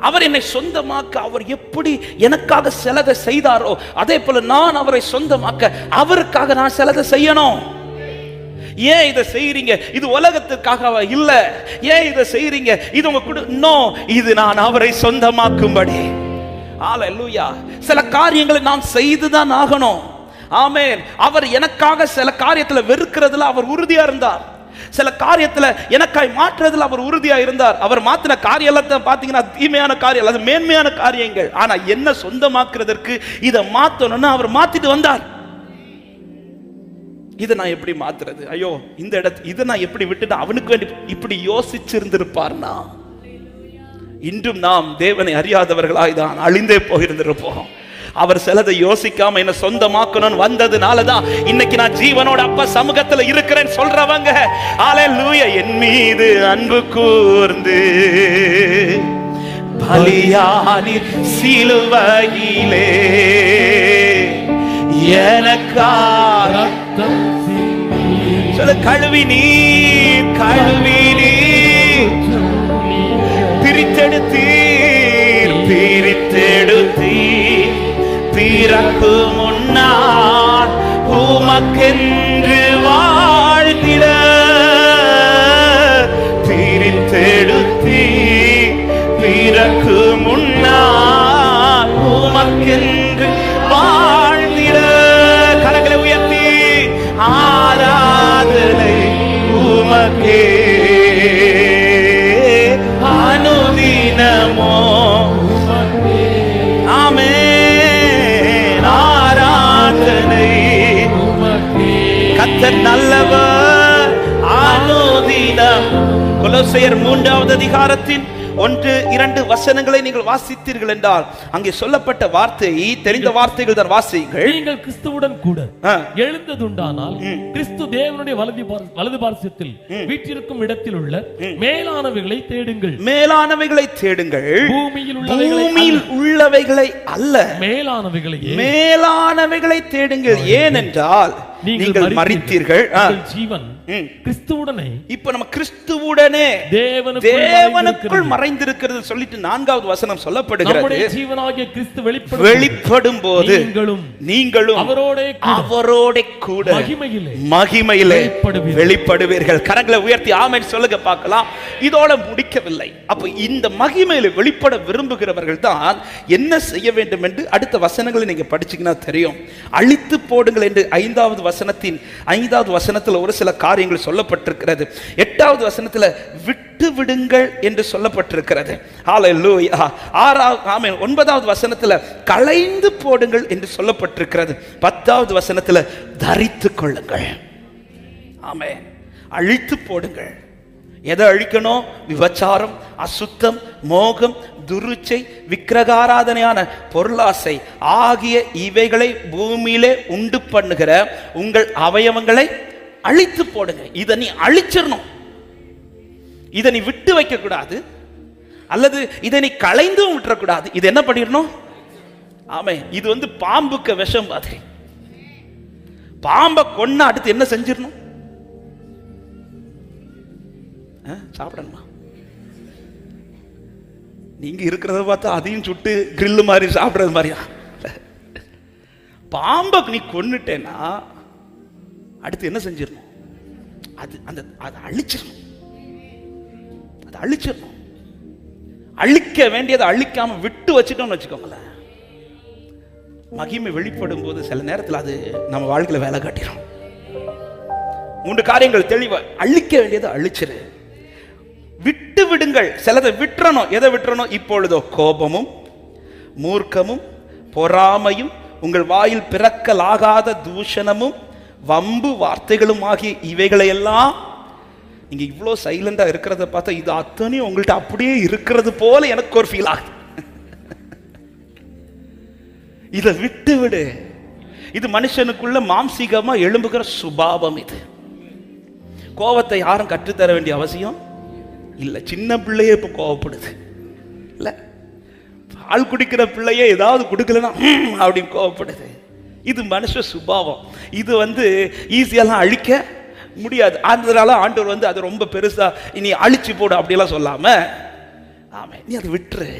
அவர் என்னை சொந்தமாக்க அவர் எப்படி எனக்காக சிலதை செய்தாரோ அதே போல நான் அவரை சொந்தமாக்க அவருக்காக நான் சிலதை செய்யணும். ஏன் இதை செய்றீங்க? இது உலகத்துக்காக இல்ல. ஏன் இதை செய்றீங்க? இது உங்க இது நான் அவரை சொந்தமாக்கும்படி. ஹல்லேலூயா. சில காரியங்களை நாம் செய்துதான் ஆகணும். ஆமென். அவர் எனக்காக சில காரியத்துல வெறுக்கிறதுல அவர் உறுதியா இருந்தார். சில காரியத்துல எனக்காய் மாற்றுறதுல அவர் உறுதியா இருந்தார். அவர் மாத்தின காரியத்தை பாத்தீங்கன்னா தீமையான காரியம், அது மேன்மையான காரியங்கள். ஆனா என்ன சொந்தமாக்குறதற்கு இதை மாத்தணும்னு அவர் மாத்திட்டு வந்தார். இதை நான் எப்படி மாத்துறது? ஐயோ இந்த இடத்து இதை நான் எப்படி விட்டுட்டு அவனுக்கு வேண்டி இப்படி யோசிச்சிருந்திருப்பார்னா இன்றும் நாம் தேவனை அறியாதவர்களாய் தான் அழிந்தே போயிருந்திருப்போம். அவர் சிலதை யோசிக்காம என்ன சொந்தமாக்கணும்னு வந்ததுனால தான் இன்னைக்கு நான் ஜீவனோட அப்பா சமூகத்துல இருக்கிறேன்னு சொல்றவங்க ஹல்லேலூயா. என் மீது அன்பு கூர்ந்து பலியானி சிலுவையிலே எனக்காக கழுவி நீர் பிரித்தெடுத்தீர் பிறக்கு முன்னால் உமக்கென்று வாழ்ந்திட பிரித்தெடுத்தீர் பிறக்கு முன்னால் உமக்கென்று வாழ்ந்திட. கரங்களை உயர்த்தி ஆராதனை உமக்கே அனுதினமோ. ஆமென். ஆராதனை கர்த்தர் நல்லவர் அனுதினம். கொலோசையர் 3வது அதிகாரத்தின் 1-2 வசனங்களை நீங்கள் வாசித்தீர்கள் என்றால் அங்கே சொல்லப்பட்ட வார்த்தை தெரிந்த வார்த்தைகள் தான் வாசியுங்கள். நீங்கள் கிறிஸ்துவுடன் கூட எழுந்ததுண்டானால் கிறிஸ்து தேவனுடைய வலது பார்சத்தில் வீற்றிருக்கும் இடத்தில் உள்ள மேலானவைகளை தேடுங்கள். மேலானவைகளை தேடுங்கள். பூமியில் உள்ளவைகளை அல்ல, மேலானவைகளை தேடுங்கள். ஏனென்றால் நீங்கள் மரித்தீர்கள். ஜீவன் கிறிஸ்துவுடனே. இப்ப நம்ம கிறிஸ்துவுடனே தேவனுக்குள் மறைந்திருக்கிறது சொல்லிட்டு 4வது வசனம் சொல்லப்படுகிறது. நம்முடைய ஜீவனாகிய கிறிஸ்து வெளிப்படும் போது நீங்களும் அவரோட கூட மகிமையிலே வெளிப்படுவீர்கள். கரங்களை உயர்த்தி ஆமென் சொல்லுங்க பார்க்கலாம். இதோட முடிக்கவில்லை. அப்ப இந்த மகிமையில வெளிப்பட விரும்புகிறவர்கள் தான் என்ன செய்ய வேண்டும் என்று அடுத்த வசனங்களை நீங்க படிச்சீங்கன்னா தெரியும். அழித்து போடுங்கள் என்று 5வது வசனத்தில் ஒரு சில காரியங்கள் சொல்லப்பட்டிருக்கிறது. 8வது வசனத்தில் விட்டு விடுங்கள் என்று சொல்லப்பட்டிருக்கிறது. ஹல்லேலூயா. 9வது வசனத்தில் களைந்து போடுங்கள் என்று சொல்லப்பட்டிருக்கிறது. 10வது வசனத்தில் தரித்துக் கொள்ளுங்கள். ஆமென். அழித்து போடுங்கள். எதை அழிக்கணும்? விபச்சாரம், அசுத்தம், மோகம், துருச்சை, விக்கிரகாராதனையான பொருளாசை ஆகிய இவைகளை பூமியிலே உண்டு பண்ணுகிற உங்கள் அவயவங்களை அழித்து போடுங்க. இதை நீ அழிச்சிடணும். இதை நீ விட்டு வைக்க கூடாது, அல்லது இதை நீ களைந்தும் விட்டுறக்கூடாது. இது என்ன பண்ணிடணும்? ஆமே. இது பாம்புக்கு விஷம் மாதிரி. பாம்பை கொன்ன அடுத்து என்ன செஞ்சிடணும்? சாப்பிடணுமா? நீங்க இருக்கிறத பார்த்தா அதையும் சுட்டு கிரில்லு மாதிரி சாப்பிடுறது மாதிரியா? பாம்பை நீ கொன்னுட்டேன்னா அடுத்து என்ன செஞ்சிடணும்? அதை அழிச்சிடணும். அதை அழிச்சிடணும். அழிக்க வேண்டியதை அழிக்காம விட்டு வச்சுட்டோம்னு வச்சுக்கோங்களேன், மகிமை வெளிப்படும் போது சில நேரத்தில் அது நம்ம வாழ்க்கையில வேலை காட்டிடும். 3 காரியங்கள் தெளிவா. அழிக்க வேண்டியதை அழிச்சிரு, விட்டு விடுங்கள். சிலதை விட்டுறணும். எதை விட்டுறணும்? இப்பொழுதோ கோபமும் மூர்க்கமும் பொறாமையும் உங்கள் வாயில் பிறக்கலாகாத தூஷணமும் வம்பு வார்த்தைகளும் ஆகிய இவைகளை எல்லாம். நீங்க இவ்வளோ சைலண்டா இருக்கிறத பார்த்தா இது அத்தனையும் உங்கள்கிட்ட அப்படியே இருக்கிறது போல எனக்கு ஒரு ஃபீல் ஆகுது. இதை விட்டு விடு. இது மனுஷனுக்குள்ள மாம்சீகமா எழும்புகிற சுபாவம். இது கோபத்தை யாரும் கற்றுத்தர வேண்டிய அவசியம் இல்லை. சின்ன பிள்ளையே இப்ப கோவப்படுது இல்ல, பால் குடிக்கிற பிள்ளையே ஏதாவது கொடுக்கலன்னா அப்படின்னு கோவப்படுது. இது மனுஷ சுபாவம். இது ஈஸியெல்லாம் அழிக்க முடியாது. அதனால ஆண்டவர் அது ரொம்ப பெருசா இனி அழிச்சு போடு அப்படியெல்லாம் சொல்லாம, ஆமா நீ அதை விட்டுரு.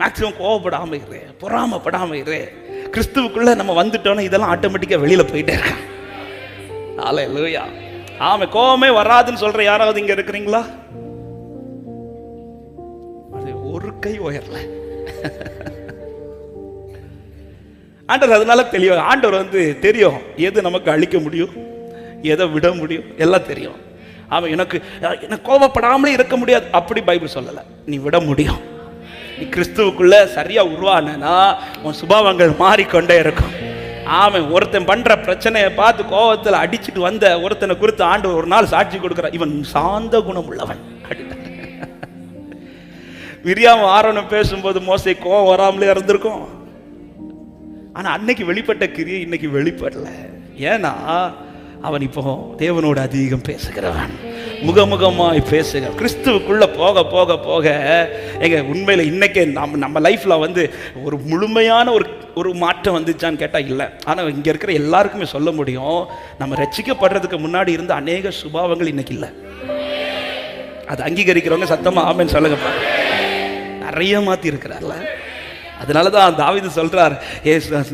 மேக்சிமம் கோவப்படாம இரு, பொறாமப்படாம இரு. கிறிஸ்துவுக்குள்ள நம்ம வந்துட்டோம்னா இதெல்லாம் ஆட்டோமேட்டிக்கா வெளியில போயிட்டே இருக்கான். ஹல்லேலூயா. ஆமா, கோவமே வராதுன்னு சொல்ற யாராவது இங்க இருக்கிறீங்களா? அது ஒரு கை உயரல. ஆண்டவர் அதனால தெளிவா, ஆண்டவர் தெரியும் எது நமக்கு அழிக்க முடியும், எதை விட முடியும், எல்லாம் தெரியும். அவன் எனக்கு கோபப்படாமலே இருக்க முடியாது அப்படி பைபிள் சொல்லல. நீ விட முடியும். நீ கிறிஸ்துவுக்குள்ள சரியா உருவானா உன் சுபாவங்கள் மாறிக்கொண்டே இருக்கும். ஆமாம், ஒருத்தன் பண்ற பிரச்சனையை பார்த்து கோபத்தில் அடிச்சுட்டு வந்த ஒருத்தனை குறித்து ஆண்டவர் ஒரு நாள் சாட்சி கொடுக்கிறார், இவன் சாந்த குணம் உள்ளவன். மிரியாம் ஆரோனும் பேசும்போது மோசே கோபம் வராமலே இருந்திருக்கும். ஆனா அன்னைக்கு வெளிப்பட்ட கிரியை இன்னைக்கு வெளிப்படல. ஏன்னா அவன் இப்போ தேவனோடு அதிகம் பேசுகிறவன், முகமுகமாய் பேசுகிறான். கிறிஸ்துவுக்குள்ள போக போக போக எங்க உண்மையில இன்னைக்கு நம்ம லைஃப்ல ஒரு முழுமையான ஒரு மாற்றம் வந்துச்சான்னு கேட்டா இல்லை. ஆனா இங்க இருக்கிற எல்லாருக்குமே சொல்ல முடியும், நம்ம ரட்சிக்கப்படுறதுக்கு முன்னாடி இருந்த அநேக சுபாவங்கள் இன்னைக்கு இல்லை. அது அங்கீகரிக்கிறவங்க சத்தமா ஆமென் சொல்லுங்க. நிறைய மாத்தி இருக்கிறார்ல. அதனாலதான் தாவீது சொல்றார்,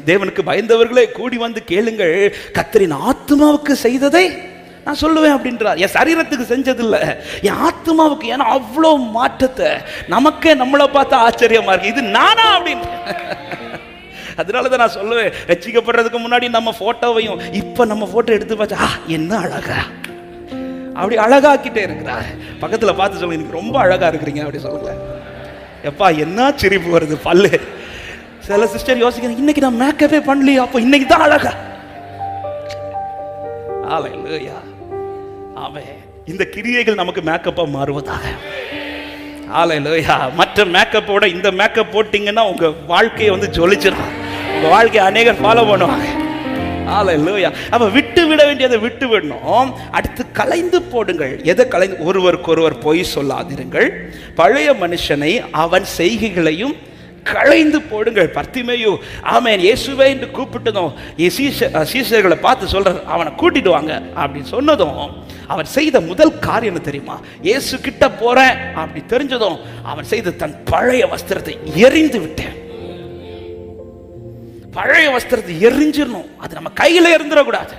தேவனுக்கு பயந்தவர்களே கூடி வந்து கேளுங்கள், கர்த்தரின் ஆத்துமாவுக்கு செய்ததை நான் சொல்லுவேன் அப்படின்றார். என் சரீரத்துக்கு செஞ்சதில்லை, என் ஆத்துமாவுக்கு. ஏன்னா அவ்வளோ மாற்றத்தை நமக்கே நம்மளை பார்த்தா ஆச்சரியமா இருக்கு, இது நானா அப்படின்னு. அதனாலதான் நான் சொல்லுவேன், ரட்சிக்கப்படுறதுக்கு முன்னாடி நம்ம போட்டோவையும் இப்ப நம்ம போட்டோ எடுத்து பார்த்தா என்ன அழகா, அப்படி அழகாக்கிட்டே இருக்கிறார். பக்கத்துல பார்த்து சொல்லுங்க, எனக்கு ரொம்ப அழகா இருக்கிறீங்க அப்படி சொல்லுங்க. எப்பா என்ன சிரிப்பு வருது பல்லு. சில சிஸ்டர் யோசிக்கிறேன், இன்னைக்கு நான் மேக்கப்பே பண்ணலையா, அப்போ இன்னைக்கு தான் அழகா. ஹல்லேலூயா. ஆமென். இந்த கிரியைகள் நமக்கு மேக்கப்பா மாறுவதாக. ஹல்லேலூயா. மற்ற மேக்கப்போட இந்த மேக்கப் போட்டீங்கன்னா உங்க வாழ்க்கையை ஜொலிச்சிடும். உங்க வாழ்க்கையை அநேகர் ஃபாலோ பண்ணுவாங்க. ஹல்லேலூயா. அப்ப விட்டு விட வேண்டியதை விட்டு விடணும். அடுத்து களைந்து போடுங்கள். எதை களைந்து? ஒருவருக்கொருவர் பொய் சொல்லாதிருங்கள், பழைய மனுஷனை அவன் செய்கைகளையும் களைந்து போடுங்கள். பர்த்திமேயு ஆமென் இயேசுவே என்று கூப்பிட்டதும் சீஷர்களை பார்த்து சொல்றார், அவனை கூட்டிட்டு வாங்க அப்படின்னு சொன்னதும் அவன் செய்த முதல் காரியம் என்ன தெரியுமா? இயேசு கிட்ட போறேன் அப்படி தெரிஞ்சதும் அவன் செய்த தன் பழைய வஸ்திரத்தை எரிந்து விட்டேன். பழைய வஸ்திரத்தை எரிஞ்சிடணும். அது நம்ம கையில இருந்துடக்கூடாது.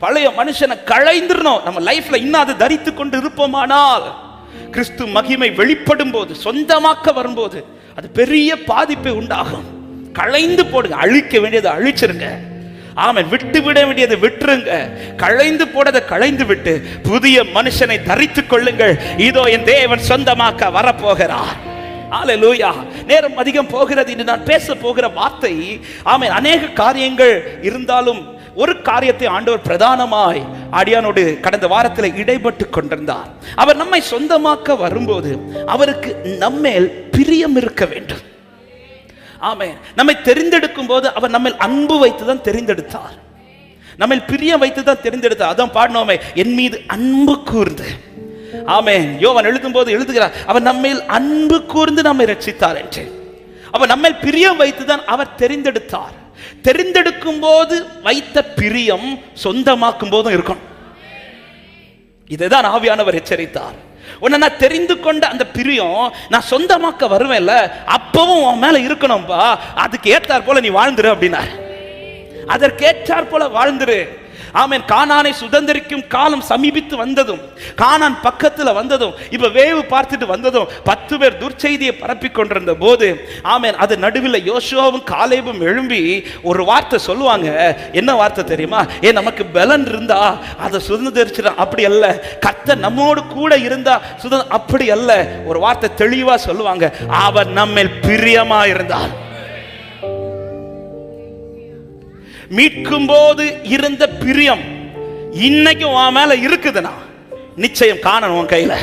பழைய மனுஷனை களைந்துடணும். நம்ம லைஃப்ல இன்னும் அதை தரித்து கொண்டு இருப்போமானால் கிறிஸ்து மகிமை வெளிப்படும் போது, சொந்தமாக்க வரும்போது அது பெரிய பாதிப்பை உண்டாகும். களைந்து போடுங்க. அழிக்க வேண்டியதை அழிச்சிருங்க. ஆமென். விட்டு விட வேண்டியதை விட்டுருங்க. களைந்து போடதை களைந்து விட்டு புதிய மனுஷனை தரித்துக் கொள்ளுங்கள். இதோ என் தேவன் சொந்தமாக்க வரப்போகிறார். ஹல்லேலூயா. நேரம் அதிகம் போகிறது. இன்று நான் பேச போகிற வார்த்தை, ஆமென், அநேக காரியங்கள் இருந்தாலும் ஒரு காரியத்தை ஆண்டவர் பிரதானமாய் அடியானோடு கடந்த வாரத்தில் இடைப்பட்டு கொண்டிருந்தார். அவர் நம்மை சொந்தமாக்க வரும்போது அவருக்கு நம்மேல் பிரியம் இருக்க வேண்டும். ஆமென். நம்மை தெரிந்தெடுக்கும் போது அவர் நம்மை அன்பு வைத்துதான் தெரிந்தெடுத்தார். நம்மை பிரியம் வைத்துதான் தெரிந்தெடுத்தார். அதான் பாடினோமே, என் மீது அன்பு கூர்ந்து. ஆமென். யோவான் எழுதும் போது எழுதுகிறார், அவர் நம்மேல் அன்பு கூர்ந்து நம்மை ரட்சித்தார் என்று. அவர் நம்மேல் பிரியம் வைத்துதான் அவர் தெரிந்தெடுத்தார். தெரிந்தெடுக்கும் போது வைத்த பிரியம் சொந்தமாக்கும் போதும் இருக்கும். இதைதான் ஆவியானவர் எச்சரித்தார். உன்னை நான் தெரிந்து கொண்ட அந்த பிரியம் நான் சொந்தமாக்க வருவேன்ல, அப்பவும் உன் மேல இருக்கணும்பா. அதுக்கு ஏற்றார் போல நீ வாழ்ந்துரு அப்படின்னார். அதற்கேற்றார் போல வாழ்ந்துரு. ஆமென். கானானை சுதந்தரிக்கும் காலம் சமீபித்து வந்ததும், கானான் பக்கத்துல வந்ததும், இப்ப வேவு பார்த்துட்டு வந்ததும் 10 பேர் துர்ச்செய்தியை பரப்பி கொண்டிருந்த போது, ஆமென், அது நடுவில் யோசுவாவும் காலேபும் எழும்பி ஒரு வார்த்தை சொல்லுவாங்க. என்ன வார்த்தை தெரியுமா? நமக்கு பலன் இருந்தா அதை சுதந்தரிச்சிட, அப்படி அல்ல. கர்த்தர் நம்மோடு கூட இருந்தா அப்படி அல்ல. ஒரு வார்த்தை தெளிவா சொல்லுவாங்க, அவர் நம்மேல் பிரியமா இருந்தார். மீட்கும் போது இருந்த பிரியம் இன்னைக்கு உன் மேல இருக்குதுன்னா நிச்சயம் காணணும் உன் கையில.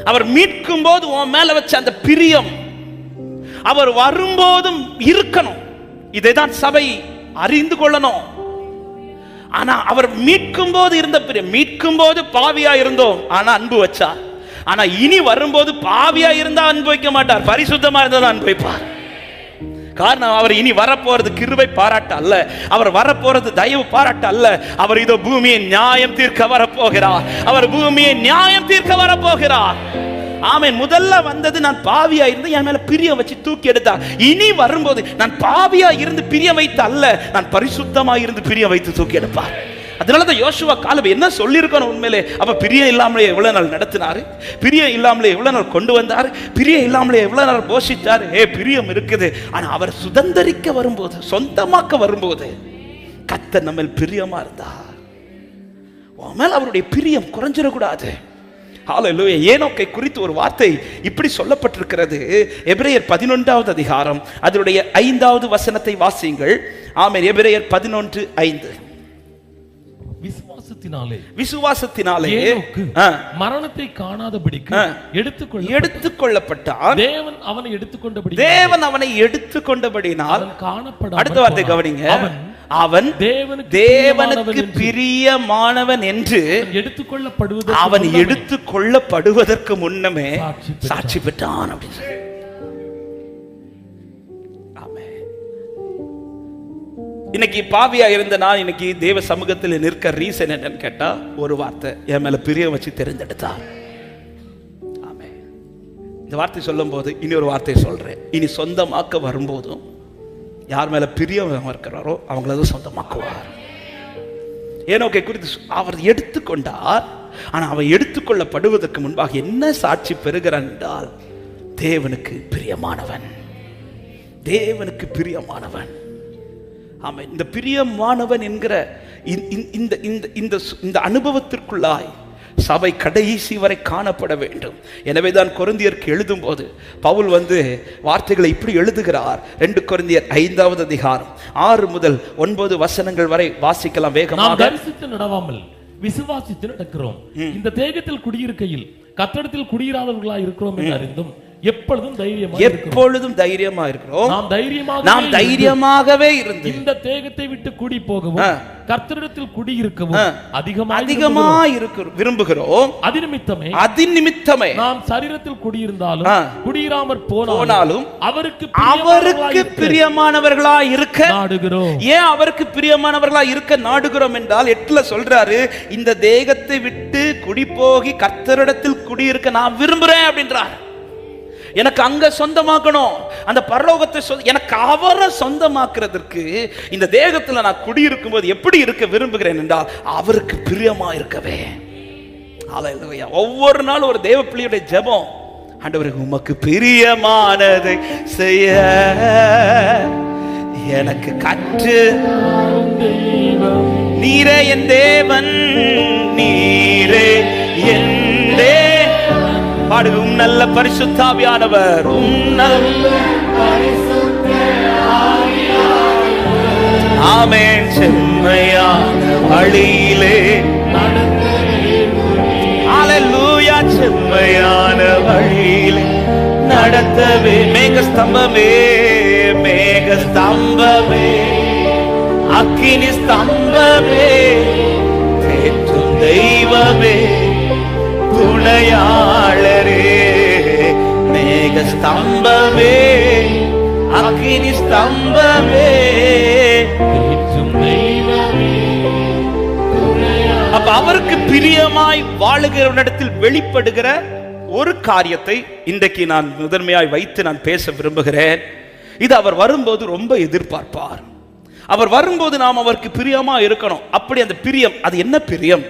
அவர் மீட்கும் போது உன் மேல வச்ச அந்த பிரியம் அவர் வரும்போதும் இருக்கணும். இதைதான் சபை அறிந்து கொள்ளணும். ஆனா அவர் மீட்கும் போது இருந்த பிரியம், மீட்கும் போது பாவியா இருந்தோம் ஆனா அன்பு வச்சார். ஆனா இனி வரும்போது பாவியா இருந்தா அன்பு வைக்க மாட்டார், பரிசுத்தமா இருந்தாலும் அன்பு வைப்பார். காரணம், அவர் இனி வரப்போறது கிருபை பாராட்ட அல்ல, அவர் வரப்போறது தயவு பாராட்ட அல்ல. அவர் இதோ பூமியை நியாயம் தீர்க்க வரப்போகிறார். அவர் பூமியை நியாயம் தீர்க்க வரப்போகிறார். ஆமென். முதல்ல வந்தது நான் பாவியா இருந்து என் மேல பிரியம் வச்சு தூக்கி எடுத்தார். இனி வரும்போது நான் பாவியா இருந்து பிரியம் வைத்து அல்ல, நான் பரிசுத்தமா இருந்து பிரியம் வைத்து தூக்கி எடுப்பார். அதனாலதான் யோசுவா காலேப் என்ன சொல்லியிருக்கணும் உண்மையிலே? அப்ப பிரியம் இல்லாமலே எவ்வளவு நாள் நடத்தினாரு, பிரியம் இல்லாமலே எவ்வளவு நாள் கொண்டு வந்தாரு, பிரியம் இல்லாமலே எவ்வளவு நாள் போஷித்தாரு. பிரியம் இருக்குது. ஆனா அவர் சுதந்தரிக்க வரும்போது, சொந்தமாக்க வரும்போது கர்த்தர் நம்ம பிரியமா இருந்தார். உன் மேல் அவருடைய பிரியம் குறைஞ்சிடக்கூடாது. ஹல்லேலூயா. ஏனோக்கை குறித்து ஒரு வார்த்தை இப்படி சொல்லப்பட்டிருக்கிறது. எபிரேயர் 11வது அதிகாரம் அதனுடைய 5வது வசனத்தை வாசியுங்கள். ஆமென். எபிரேயர் 11:5. விசுவாசத்தினாலே மரணத்தை காணாதபடிக்கு எடுத்துக்கொள்ளப்பட்டான். தேவன் அவனை எடுத்துக்கொண்டபடியினால் காணப்படாமல். அடுத்த வார்த்தை கவனிங்க. அவன் தேவனுக்கு பிரியமானவன் என்று அவன் எடுத்துக்கொள்ளப்படுவதற்கு முன்னமே சாட்சி பெற்றான். இன்னைக்கு பாவியா இருந்த நான் இன்னைக்கு தேவ சமூகத்தில் நிற்க ரீசன் என்னன்னு கேட்டா, ஒரு வார்த்தை, என் மேல பிரியம் வச்சு தெரிந்தெடுத்தார். ஆமென். இந்த வார்த்தை சொல்லும் போது இன்னொரு வார்த்தையை சொல்றேன். இனி சொந்தமாக்க வரும்போதும் யார் மேல பிரியம் இருக்கிறாரோ அவங்கள சொந்தமாக்குவார். ஏனோக்கை குறித்து அவர் எடுத்துக்கொண்டார். ஆனா அவன் எடுத்துக்கொள்ளப்படுவதற்கு முன்பாக என்ன சாட்சி பெறுகிறான் என்றால், தேவனுக்கு பிரியமானவன், தேவனுக்கு பிரியமானவன். ஆமா, இந்த பிரியமானவன் என்கிற இந்த அனுபவத்திற்குள்ளாய் சபை கடைசி வரை காணப்பட வேண்டும். எனவேதான் கொரிந்தியருக்கு எழுதும் போது பவுல் வார்த்தைகளை இப்படி எழுதுகிறார். 2 கொரிந்தியர் 5வது அதிகாரம் 6 முதல் 9 வசனங்கள் வரை வாசிக்கலாம் வேகமாக. தரிசித்து நடவாமல் விசுவாசித்து நடக்கிறோம். இந்த தேகத்தில் குடியிருக்கையில் கர்த்தரிடத்தில் குடியிராதவர்களாய் இருக்கிறோம் என்று அறிந்தும் எப்பொழுதும் தைரியமா இருக்கிறோம். நாம் தைரியமாகவே இருந்து இந்த தேகத்தை விட்டு கூடி போகவும் கர்த்தரிடத்தில் குடியிருக்கவும் அதிகமாய் விரும்புகிறோம். அதிநிமித்தமே நாம் சரீரத்தில் குடியிருந்தாலும் குடியிராமற் போனாலும் அவருக்கு பிரியமானவர்களாய் இருக்க நாடுகிறோம். ஏன் அவருக்கு பிரியமானவர்களாய் இருக்க நாடுகிறோம் என்றால் 8ல சொல்றாரு, இந்த தேகத்தை விட்டு குடி போகி கர்த்தரிடத்தில் குடியிருக்க நான் விரும்புறேன் அப்படின்றார். எனக்கு அங்க சொந்தமாக்கணும், அந்த பரலோகத்தை எனக்கு அவரை சொந்தமாக்குறதற்கு இந்த தேகத்துல நான் குடியிருக்கும் போது எப்படி இருக்க விரும்புகிறேன் என்றால் அவருக்கு பிரியமா இருக்கவே. ஹல்லேலூயா. ஒவ்வொரு நாளும் ஒரு தேவ பிள்ளையுடைய ஜெபம், ஆண்டவரே உமக்கு பிரியமானதை செய்ய எனக்கு கற்று நீரே என் தேவன், நீரே என் பாடுக. நல்ல பரிசுத்த ஆவியானவர், ஆமென், செம்மையான வழியிலே ஹல்லேலூயா, செம்மையான வழியிலே நடத்தவே. மேகஸ்தம்பமே, மேகஸ்தம்பமே, அக்கினி ஸ்தம்பமே, தேற்றும் தெய்வமே, துணையாளரே, மேகஸ்தம்பமே, அக்கினி ஸ்தம்பமே. அப்ப அவருக்கு பிரியமாய் வாழுகிறவனிடத்தில் வெளிப்படுகிற ஒரு காரியத்தை இன்றைக்கு நான் முதன்மையாய் வைத்து நான் பேச விரும்புகிறேன். இது அவர் வரும்போது ரொம்ப எதிர்பார்ப்பார். அவர் வரும்போது நாம் அவருக்கு பிரியமா இருக்கணும். அப்படி அந்த பிரியம், அது என்ன பிரியம்?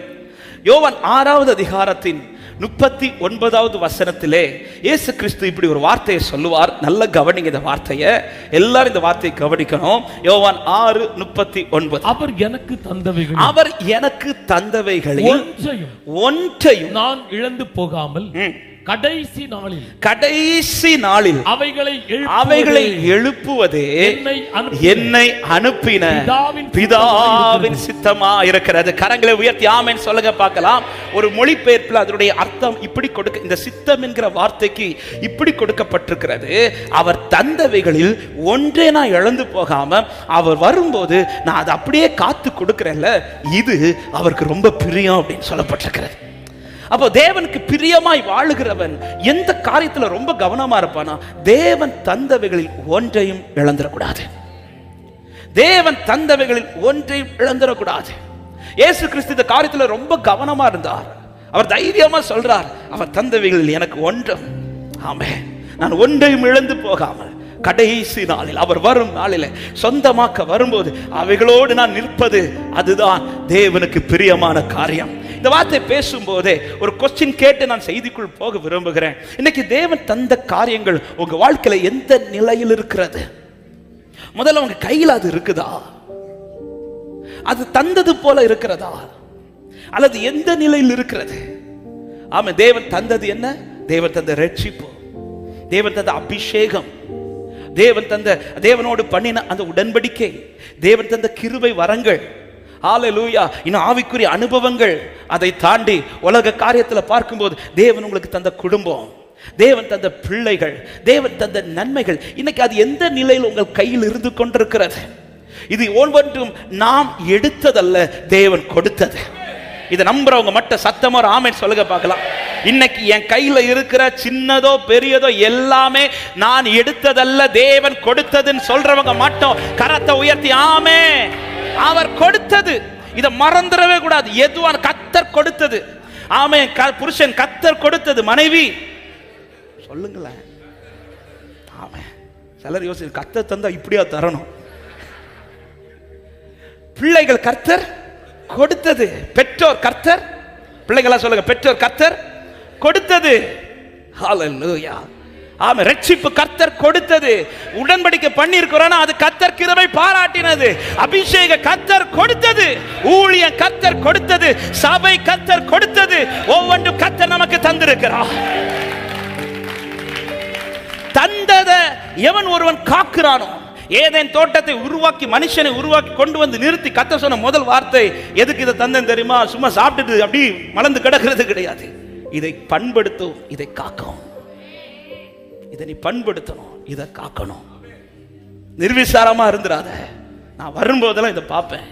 யோவான் 6வது அதிகாரத்தின் 39வது வசனத்திலே இயேசு கிறிஸ்து இப்படி ஒரு வார்த்தையை சொல்லுவார். நல்ல கவனிங்க இந்த வார்த்தையை, எல்லாரும் இந்த வார்த்தையை கவனிக்கணும். யோவான் 6:39. அவர் எனக்கு தந்தவைகள், அவர் எனக்கு தந்தவைகளில் ஒன்றையும் நான் இழந்து போகாமல் கடைசி நாளில் அவைகளை எழுப்புவதே என்னை அனுப்பின பிதாவின் சித்தமா இருக்கிறது. கரங்களை உயர்த்தி ஆமென் சொல்லுங்க பார்க்கலாம். ஒரு மொழிபெயர்ப்பில் அதனுடைய அர்த்தம் இப்படி கொடுக்க, இந்த சித்தம் என்கிற வார்த்தைக்கு இப்படி கொடுக்கப்பட்டிருக்கிறது. அவர் தந்தவைகளில் ஒன்றே நான் இழந்து போகாம அவர் வரும்போது நான் அதை அப்படியே காத்து கொடுக்கிறேன்ல, இது அவருக்கு ரொம்ப பிரியம் அப்படின்னு சொல்லப்பட்டிருக்கிறது. அப்போ தேவனுக்கு பிரியமாய் வாழுகிறவன் எந்த காரியத்தில் ரொம்ப கவனமா இருப்பானா, தேவன் தந்தவைகளில் ஒன்றையும் இழந்துடக்கூடாது. தேவன் தந்தவைகளில் ஒன்றையும் இழந்துடக்கூடாது. இயேசு கிறிஸ்து இந்த காரியத்தில் ரொம்ப கவனமா இருந்தார். அவர் தைரியமா சொல்றார், அவர் தந்தவைகளில் எனக்கு ஒன்றும், ஆமென், நான் ஒன்றையும் இழந்து போகாமல் கடைசி நாளில் அவர் வரும் நாளில் சொந்தமாக்க வரும்போது அவைகளோடு நான் நிற்பது, அதுதான் தேவனுக்கு பிரியமான காரியம். இந்த வார்த்தை பேசும்போதே ஒரு கொஸ்டின் கேட்டு நான் செய்திக்குள் போக விரும்புகிறேன். இன்னைக்கு தேவன் தந்த காரியங்கள் உங்க வாழ்க்கையில எந்த நிலையில் இருக்கிறது? முதல்ல உங்க கையில் அது இருக்குதா? அது தந்தது போல இருக்கிறதா? அல்லது எந்த நிலையில் இருக்கிறது? ஆமா, தேவன் தந்தது என்ன? தேவன் தந்த ரட்சிப்பு, தேவன் தந்த அபிஷேகம், தேவன் தந்த தேவனோடு பண்ணின அந்த உடன்படிக்கை, தேவன் தந்த கிருபை வரங்கள், ஹல்லேலூயா, இன்னும் ஆவிக்குரிய அனுபவங்கள். அதை தாண்டி உலக காரியத்தில் பார்க்கும்போது தேவன் உங்களுக்கு தந்த குடும்பம், தேவன் தந்த பிள்ளைகள், தேவன் தந்த நன்மைகள், இன்னைக்கு அது எந்த நிலையில் உங்கள் கையில் இருந்து கொண்டிருக்கிறது? இது ஒவ்வொன்றும் நாம் எடுத்ததல்ல, தேவன் கொடுத்தது. இதை நம்புறவங்க மட்டும் சத்தமா ஒரு ஆமென் சொல்லுங்க பார்க்கலாம். இன்னைக்கு என் கையில இருக்கிற சின்னதோ பெரியதோ எல்லாமே நான் எடுத்ததல்ல, தேவன் கொடுத்ததுன்னு சொல்றவங்க மட்டும் கரத்தை உயர்த்தி ஆமென். அவர் கொடுத்தது, இதை மறந்துடவே கூடாது. எதுவான கர்த்தர் கொடுத்தது, ஆமென். புருஷன் கர்த்தர் கொடுத்தது, மனைவி சொல்லுங்களேன், ஆமென். சிலர் யோசி, கர்த்தர் தந்தா இப்படியா தரணும்? பிள்ளைகள் கர்த்தர் கொடுத்தது, பெற்றோர் கர்த்தர், பிள்ளைகளா சொல்லுங்க, பெற்றோர் கர்த்தர் கொடுத்தது, ஹல்லேலூயா, ஆமென். ரட்சிப்பு கர்த்தர் கொடுத்தது, உடன்படிக்கை பண்ணியிருக்கிறோம், அது கர்த்தர் கிருபை பாராட்டினது, அபிஷேக கர்த்தர் கொடுத்தது, ஊழியம் கர்த்தர் கொடுத்தது, சபை கர்த்தர் கொடுத்தது, ஒவ்வொன்றும் கர்த்தர் நமக்கு தந்திருக்கிறார். தந்ததை எவன் ஒருவன் காக்கிறானோ, ஏதேன் தோட்டத்தை உருவாக்கி மனுஷனை உருவாக்கி கொண்டு வந்து நிறுத்தி கர்த்தர் சொன்ன முதல் வார்த்தை, எதுக்கு இதை தந்தேன் தெரியுமா? சும்மா சாப்பிட்டுட்டு அப்படி மலர்ந்து கிடக்கிறது கிடையாது. இதை பண்படுத்தும், இதை காக்கும். இதை நீ பண்படுத்தணும், இதை காக்கணும். நிர்விசாரமா இருந்துராத. நான் வரும்போதெல்லாம் இதை பார்ப்பேன்,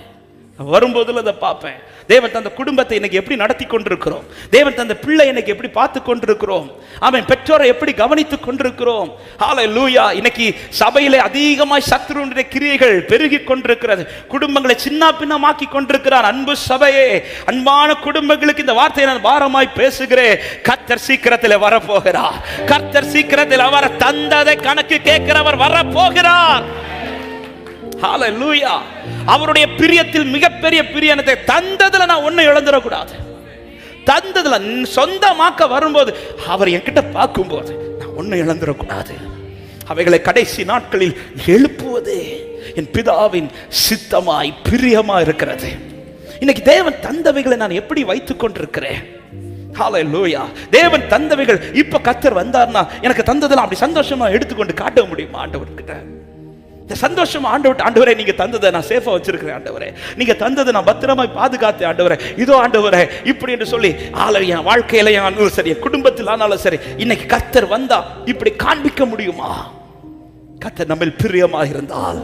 வரும்போதெல்லாம் இதை பார்ப்பேன். தேவன் தந்த குடும்பத்தை இன்னைக்கு எப்படி நடத்தி கொண்டிருக்கிறோம், தேவன் தந்த பிள்ளை இன்னைக்கு எப்படி பார்த்து கொண்டிருக்கிறோம், அவன் பெற்றோரை எப்படி கவனித்துக் கொண்டிருக்கிறோம். ஹல்லேலூயா. இன்னைக்கு சபையிலே அதிகமாய் சத்துருடைய கிரியைகள் பெருகி கொண்டிருக்கிறது, குடும்பங்களை சின்ன பின்னமாக்கி கொண்டிருக்கிறான். அன்பு சபையே, அன்பான குடும்பங்களுக்கு இந்த வார்த்தையை நான் பாரமாய் பேசுகிறேன். கர்த்தர் சீக்கிரத்தில் வரப்போகிறார். கர்த்தர் சீக்கிரத்தில் அவர் தந்ததை கணக்கு கேட்கிறவர் வரப்போகிறார். ஹல்லேலூயா. அவருடைய பிரியத்தில் மிகப்பெரிய பிரியத்தை தந்ததுல நான் ஒன்னும் இழந்துடக்கூடாது. தந்ததுல சொந்தமாக்க வரும்போது அவர் என்கிட்ட பார்க்கும்போது நான் ஒன்னும் இழந்துடக்கூடாது. அவைகளை கடைசி நாட்களில் எழுப்புவது என் பிதாவின் சித்தமாய் பிரியமா இருக்கிறது. இன்னைக்கு தேவன் தந்தவைகளை நான் எப்படி வைத்துக் கொண்டிருக்கிறேன்? ஹல்லேலூயா. தேவன் தந்தவைகள் இப்ப கர்த்தர் வந்தார்னா எனக்கு தந்ததெல்லாம் அப்படி சந்தோஷமா எடுத்துக்கொண்டு காட்ட முடியுமா ஆண்டவர்கிட்ட? இந்த சந்தோஷம் ஆண்டவரே, நீங்க தந்ததை நான் சேஃபா வச்சிருக்கிறேன் ஆண்டவரே, நீங்க தந்ததை நான் பத்திரமாய் பாதுகாத்தேன் ஆண்டவரே, இதோ ஆண்டவரே இப்படி என்று சொல்லி என் வாழ்க்கையில ஆனாலும் சரி, குடும்பத்தில் ஆனாலும் சரி, இன்னைக்கு கர்த்தர் வந்தா இப்படி காண்பிக்க முடியுமா? கர்த்தர் நம்ம பிரியமாக இருந்தால்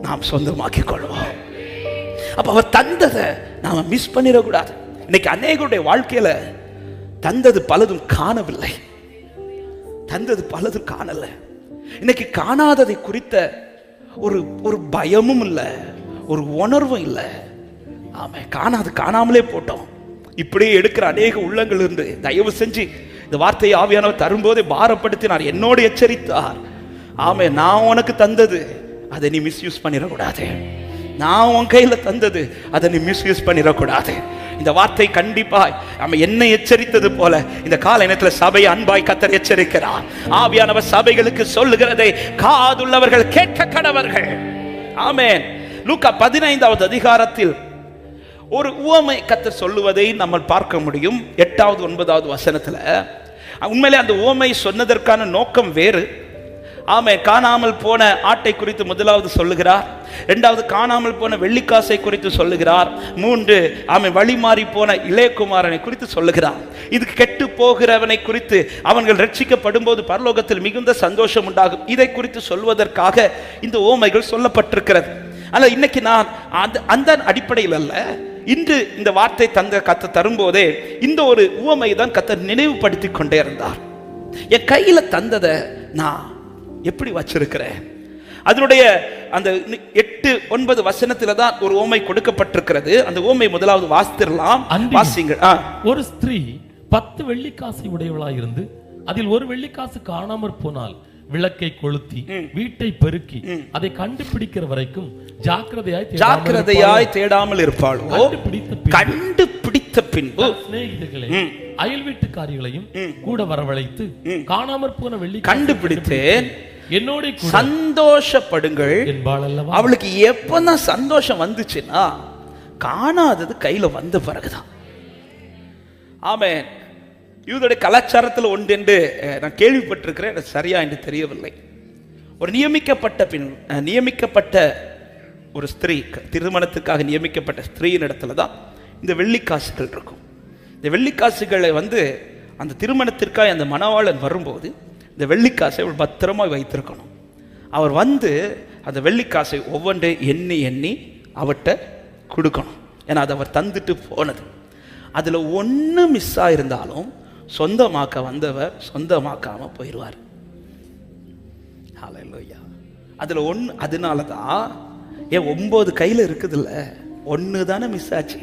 நாம் சொந்தமாக்கிக் கொள்வோம். அப்ப அவர் தந்ததை நாம மிஸ் பண்ணிடக்கூடாது. இன்னைக்கு அநேகருடைய வாழ்க்கையில தந்தது பலதும் காணவில்லை, தந்தது பலதும் காணல. இன்னைக்கு காணாததை குறித்த ஒரு பயமும் இல்லை, ஒரு உணர்வும் இல்லை. ஆமா, காணாமலே போட்டோம். இப்படியே எடுக்கிற அநேக உள்ளங்கள் இருந்து தயவு செஞ்சு இந்த வார்த்தையை ஆவியானவர் தரும்போதே பாரப்படுத்தினார், என்னோடு எச்சரித்தார். ஆமே, நான் உனக்கு தந்தது அதை நீ மிஸ்யூஸ் பண்ணிடக்கூடாது. நான் உன் கையில தந்தது, அதை நீ மிஸ்யூஸ் பண்ணிடக்கூடாது. இந்த வார்த்தை கண்டிப்பாய் நம்ம என்ன எச்சரித்தது போல இந்த கால நேரத்தில் சபை அன்பாய் கர்த்தர் எச்சரிக்கிறார். ஆவியானவர் சபைகளுக்கு சொல்லுகிறதை காதுள்ளவர்கள் கேட்க கடவர்கள். ஆமென். லூக்கா 15வது அதிகாரத்தில் ஒரு உவமை கர்த்தர் சொல்லுவதை நம்ம பார்க்க முடியும். 8வது 9வது வசனத்துல. உண்மையிலே அந்த உவமை சொன்னதற்கான நோக்கம் வேறு. ஆமே, காணாமல் போன ஆட்டை குறித்து முதலாவது சொல்லுகிறார். இரண்டாவது காணாமல் போன வெள்ளிக்காசை குறித்து சொல்லுகிறார். மூன்று ஆமே வழி மாறி போன இளையகுமாரனை குறித்து சொல்லுகிறார். இது கெட்டு போகிறவனை குறித்து அவர்கள் ரட்சிக்கப்படும் போது பரலோகத்தில் மிகுந்த சந்தோஷம் உண்டாகும். இதை குறித்து சொல்வதற்காக இந்த ஓமைகள் சொல்லப்பட்டிருக்கிறது. ஆனால் இன்னைக்கு நான் அந்த அடிப்படையில் அல்ல, இன்று இந்த வார்த்தை கர்த்தர் தரும்போதே இந்த ஒரு உவமை தான் கர்த்தர் நினைவுபடுத்தி கொண்டே இருந்தார். என் கையில தந்ததை நான் எப்படி வச்சிருக்கிறேன்? அதனுடைய அந்த 8-9 வசனத்துல தான் ஒரு ஓமை கொடுக்கப்பட்டிருக்கிறது. அந்த ஓமை முதலாவது வாசித்திரலாம். வாசிங்கள். ஒரு ஸ்திரீ 10 வெள்ளிக்காசை உடையவளாய் இருந்து அதில் ஒரு வெள்ளிக்காசு காணாமற் போனால் விளக்கை கொளுத்தி வீட்டை பெருக்கி அதை கண்டுபிடிக்கிற வரைக்கும் ஜாக்கிரதையாய் தேடாமல் இருப்பாள். கண்டுபிடித்த பின்பு சிநேகிதர்களையும் அயல் வீட்டுக்காரிகளையும் கூட வரவழைத்து காணாமற் போன வெள்ளி கண்டுபிடித்தேன், என்னோட சந்தோஷப்படுங்கள் என்பாள் அல்லவா. அவளுக்கு எப்பதான் சந்தோஷம் வந்துச்சுன்னா காணாதது கையில வந்த பிறகுதான். ஆமென். யூதருடைய கலாச்சாரத்தில் ஒன்று என்று நான் கேள்விப்பட்டிருக்கிறேன், எனக்கு சரியா என்று தெரியவில்லை. ஒரு நியமிக்கப்பட்ட ஒரு ஸ்திரீ, திருமணத்துக்காக நியமிக்கப்பட்ட ஸ்திரீயின் இடத்துல தான் இந்த வெள்ளிக்காசுகள் இருக்கும். இந்த வெள்ளிக்காசுகளை அந்த திருமணத்திற்காக அந்த மணவாளன் வரும்போது இந்த வெள்ளிக்காசை அவள் பத்திரமாக வைத்திருக்கணும். அவர் அந்த வெள்ளிக்காசை ஒவ்வொன்றை எண்ணி எண்ணி அவர்கிட்ட கொடுக்கணும். ஏன்னா அது அவர் தந்துட்டு போனது. அதில் ஒன்று மிஸ் ஆயிருந்தாலும் சொந்தமாக்க வந்தவர் சொந்தமாக்காம போயிடுவார். ஹல்லேலூயா. அதில் ஒன்று, அதனால தான் 9 கையில் இருக்குதுல்ல, ஒன்று தானே மிஸ் ஆச்சு.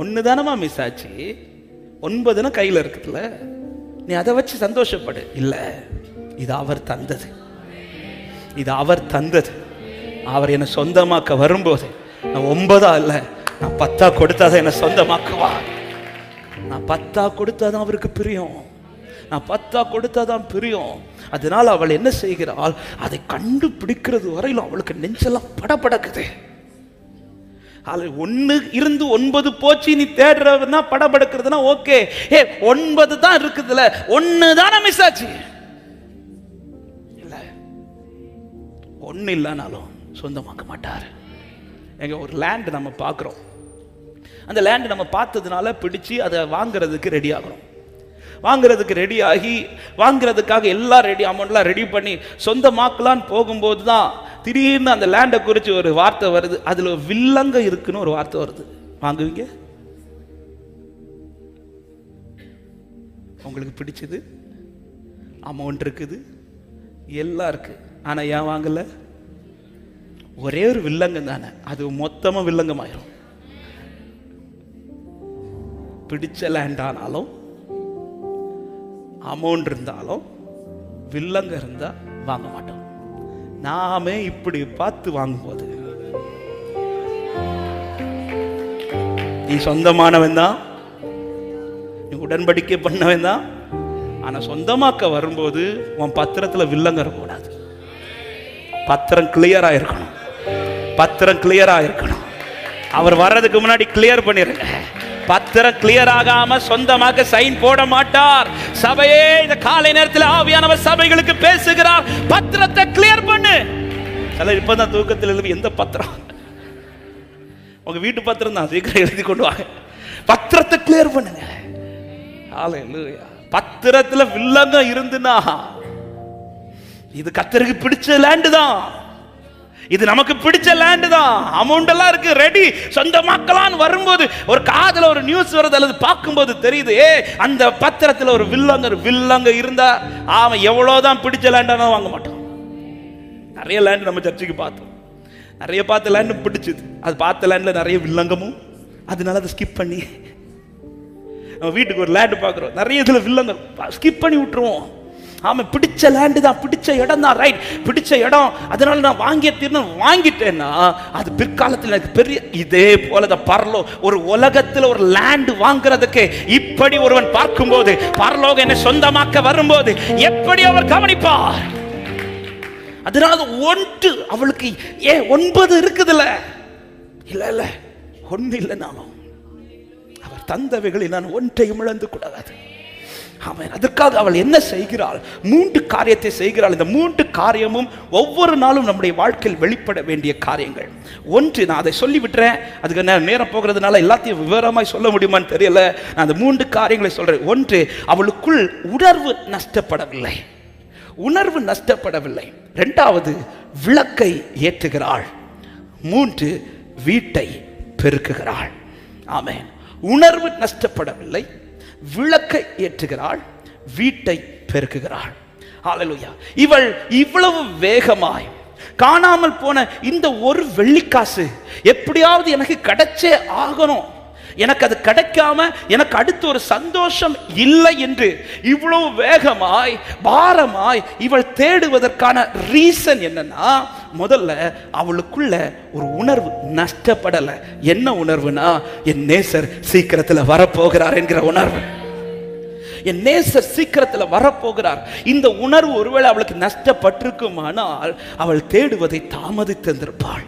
ஒன்று தானமா மிஸ் ஆச்சு, 9 கையில் இருக்குதுல்ல. நீ அதை வச்சு சந்தோஷப்படு. இல்லை, இது அவர் தந்தது, இது அவர் தந்தது. அவர் என்னை சொந்தமாக்க வரும்போது நான் 9 இல்லை, நான் 10 கொடுத்தாதான் என்னை சொந்தமாக்குவார். நான் 10 கொடுத்தாதான் அவருக்கு பிரியம், நான் 10 கொடுத்தாதான் பிரியம். அதனால அவள் என்ன செய்கிறாள்? அதை கண்டுபிடிக்கிறது வரையிலும் அவளுக்கு நெஞ்செல்லாம் படபடக்குது. 1 இருந்து 9 போச்சு, நீ தேடுறதுனா படபடக்கிறதுனா ஓகே. 9 தான் இருக்குதுல, 1 தானே மிஸ் ஆச்சு. இல்ல, 1 இல்லைனாலும் சொந்தமாக்க மாட்டார். எங்க ஒரு லேண்ட் நம்ம பார்க்குறோம், அந்த லேண்ட் நம்ம பார்த்ததுனால பிடிச்சி அதை வாங்குறதுக்கு ரெடி ஆகிறோம். வாங்குறதுக்கு ரெடி ஆகி வாங்குறதுக்காக எல்லாம் அமௌண்ட்லாம் ரெடி பண்ணி சொந்தமாக்கலான்னு போகும்போது தான் திடீர்னு அந்த லேண்டை குறித்து ஒரு வார்த்தை வருது. அதில் வில்லங்க இருக்குன்னு ஒரு வார்த்தை வருது. வாங்குவீங்க? உங்களுக்கு பிடிச்சது, அமௌண்ட் இருக்குது, எல்லாம் இருக்கு, ஆனால் ஏன் வாங்கல? ஒரே ஒரு வில்லங்கம் தானே, அது மொத்தமாக வில்லங்கமாயிரும். பிடிச்ச லேண்ட் ஆனாலும் அமௌண்ட் இருந்தாலும் வில்லங்க இருந்தா வாங்க மாட்டோம். நாமே இப்படி பார்த்து வாங்கும்போது நீ சொந்தமானவன் தான், நீ உடன்படிக்கை பண்ணவன் தான், ஆனா சொந்தமாக்க வரும்போது உன் பத்திரத்துல வில்லங்க இருக்கக்கூடாது. பத்திரம் கிளியரா இருக்கணும், பத்திரம் கிளியரா இருக்கணும். அவர் வர்றதுக்கு முன்னாடி கிளியர் பண்ணிருங்க. பத்திரம் கிளியர் ஆகாம சொந்தமாக சைன் போட மாட்டார். சபையே, இந்த காலை நேரத்தில் ஆவியானவர் சபைகளுக்கு பேசுகிறார், பத்திரத்தை கிளியர் பண்ணு. சிலர் இப்பதான் தூக்கத்தில் எழுதி, எந்த பத்திரம்? உங்க வீட்டு பத்திரம் தான், சீக்கிரம் எழுதி கொண்டு வாங்க. பத்திரத்தை கிளியர் பண்ணுங்க. ஹல்லேலூயா. பத்திரத்துல வில்லங்க இருந்துனா இது கர்த்தருக்கு பிடிச்ச லேண்ட் தான், இது நமக்கு பிடிச்ச லேண்ட் தான், அமௌண்ட் எல்லாம் இருக்கு, ரெடி, சொந்தமாக்கலான்னு வரும்போது ஒரு காதல ஒரு நியூஸ் வருது அல்லது பார்க்கும்போது தெரியுது, அந்த பத்திரத்தில் ஒரு வில்லங்க இருந்தா அவன் எவ்வளவுதான் பிடிச்ச லேண்டான வாங்க மாட்டான். நிறைய லேண்ட் நம்ம சர்ச்சுக்கு பார்த்தோம், நிறைய பார்த்த லேண்ட் பிடிச்சது, அது பார்த்த லேண்ட்ல நிறைய வில்லங்கமும், அதனால அதை ஸ்கிப் பண்ணி நம்ம வீட்டுக்கு ஒரு லேண்ட் பார்க்குறோம், நிறைய இதில் வில்லங்க ஸ்கிப் பண்ணி விட்டுருவோம். ஆமா, பிடிச்ச லேண்டு தான், பிடிச்ச இடம் தான், ரைட், பிடிச்ச இடம், அதனால நான் வாங்கிய தீர்ந்து வாங்கிட்டேன்னா அது பிற்காலத்தில் எனக்கு பெரிய. இதே போலதான் பரலோ, ஒரு உலகத்தில் ஒரு லேண்ட் வாங்குறதுக்கு இப்படி ஒருவன் பார்க்கும்போது, பரலோகம் என்னை சொந்தமாக்க வரும்போது எப்படி அவர் கவனிப்பார். அதனால ஒன்று அவளுக்கு 9 இருக்குதுல்ல, இல்ல இல்ல ஒண்ணு இல்லை, நானும் அவர் தந்தவைகளை நான் ஒன்றையும் இழந்து கூடாது. ஆமென். அதற்காக அவள் என்ன செய்கிறாள்? 3 காரியத்தை செய்கிறாள். இந்த 3 காரியமும் ஒவ்வொரு நாளும் நம்முடைய வாழ்க்கையில் வெளிப்பட வேண்டிய காரியங்கள். ஒன்று, நான் அதை சொல்லி விட்டுறேன், அதுக்கு நேரம் போகிறதுனால எல்லாத்தையும் விவரமாய் சொல்ல முடியுமான்னு தெரியல. நான் அந்த 3 காரியங்களை சொல்றேன். ஒன்று, அவளுக்குள் உணர்வு நஷ்டப்படவில்லை, உணர்வு நஷ்டப்படவில்லை. 2வது, விளக்கை ஏற்றுகிறாள். 3, வீட்டை பெருக்குகிறாள். ஆமென். உணர்வு நஷ்டப்படவில்லை, விளக்கை ஏற்றுகிறாள், வீட்டை பெருக்குகிறாள். ஹல்லேலூயா. இவள் இவ்வளவு வேகமாய் காணாமல் போன இந்த ஒரு வெள்ளிக்காசு எப்படியாவது எனக்கு கிடைச்சே ஆகணும், எனக்கு அது கிடைக்காம எனக்கு அடுத்து ஒரு சந்தோஷம் இல்லை என்று இவ்வளவு வேகமாய் பாரமாய் இவள் தேடுவதற்கான ரீசன் என்னன்னா, முதல்ல அவளுக்குள்ள ஒரு உணர்வு நஷ்டப்படல. என்ன உணர்வுனா, என் நேசர் சீக்கிரத்தில் வரப்போகிறார் என்கிற உணர்வு. என் நேசர் சீக்கிரத்தில் வரப்போகிறார். இந்த உணர்வு ஒருவேளை அவளுக்கு நஷ்டப்பட்டிருக்குமானால் அவள் தேடுவதை தாமதித்திருப்பாள்.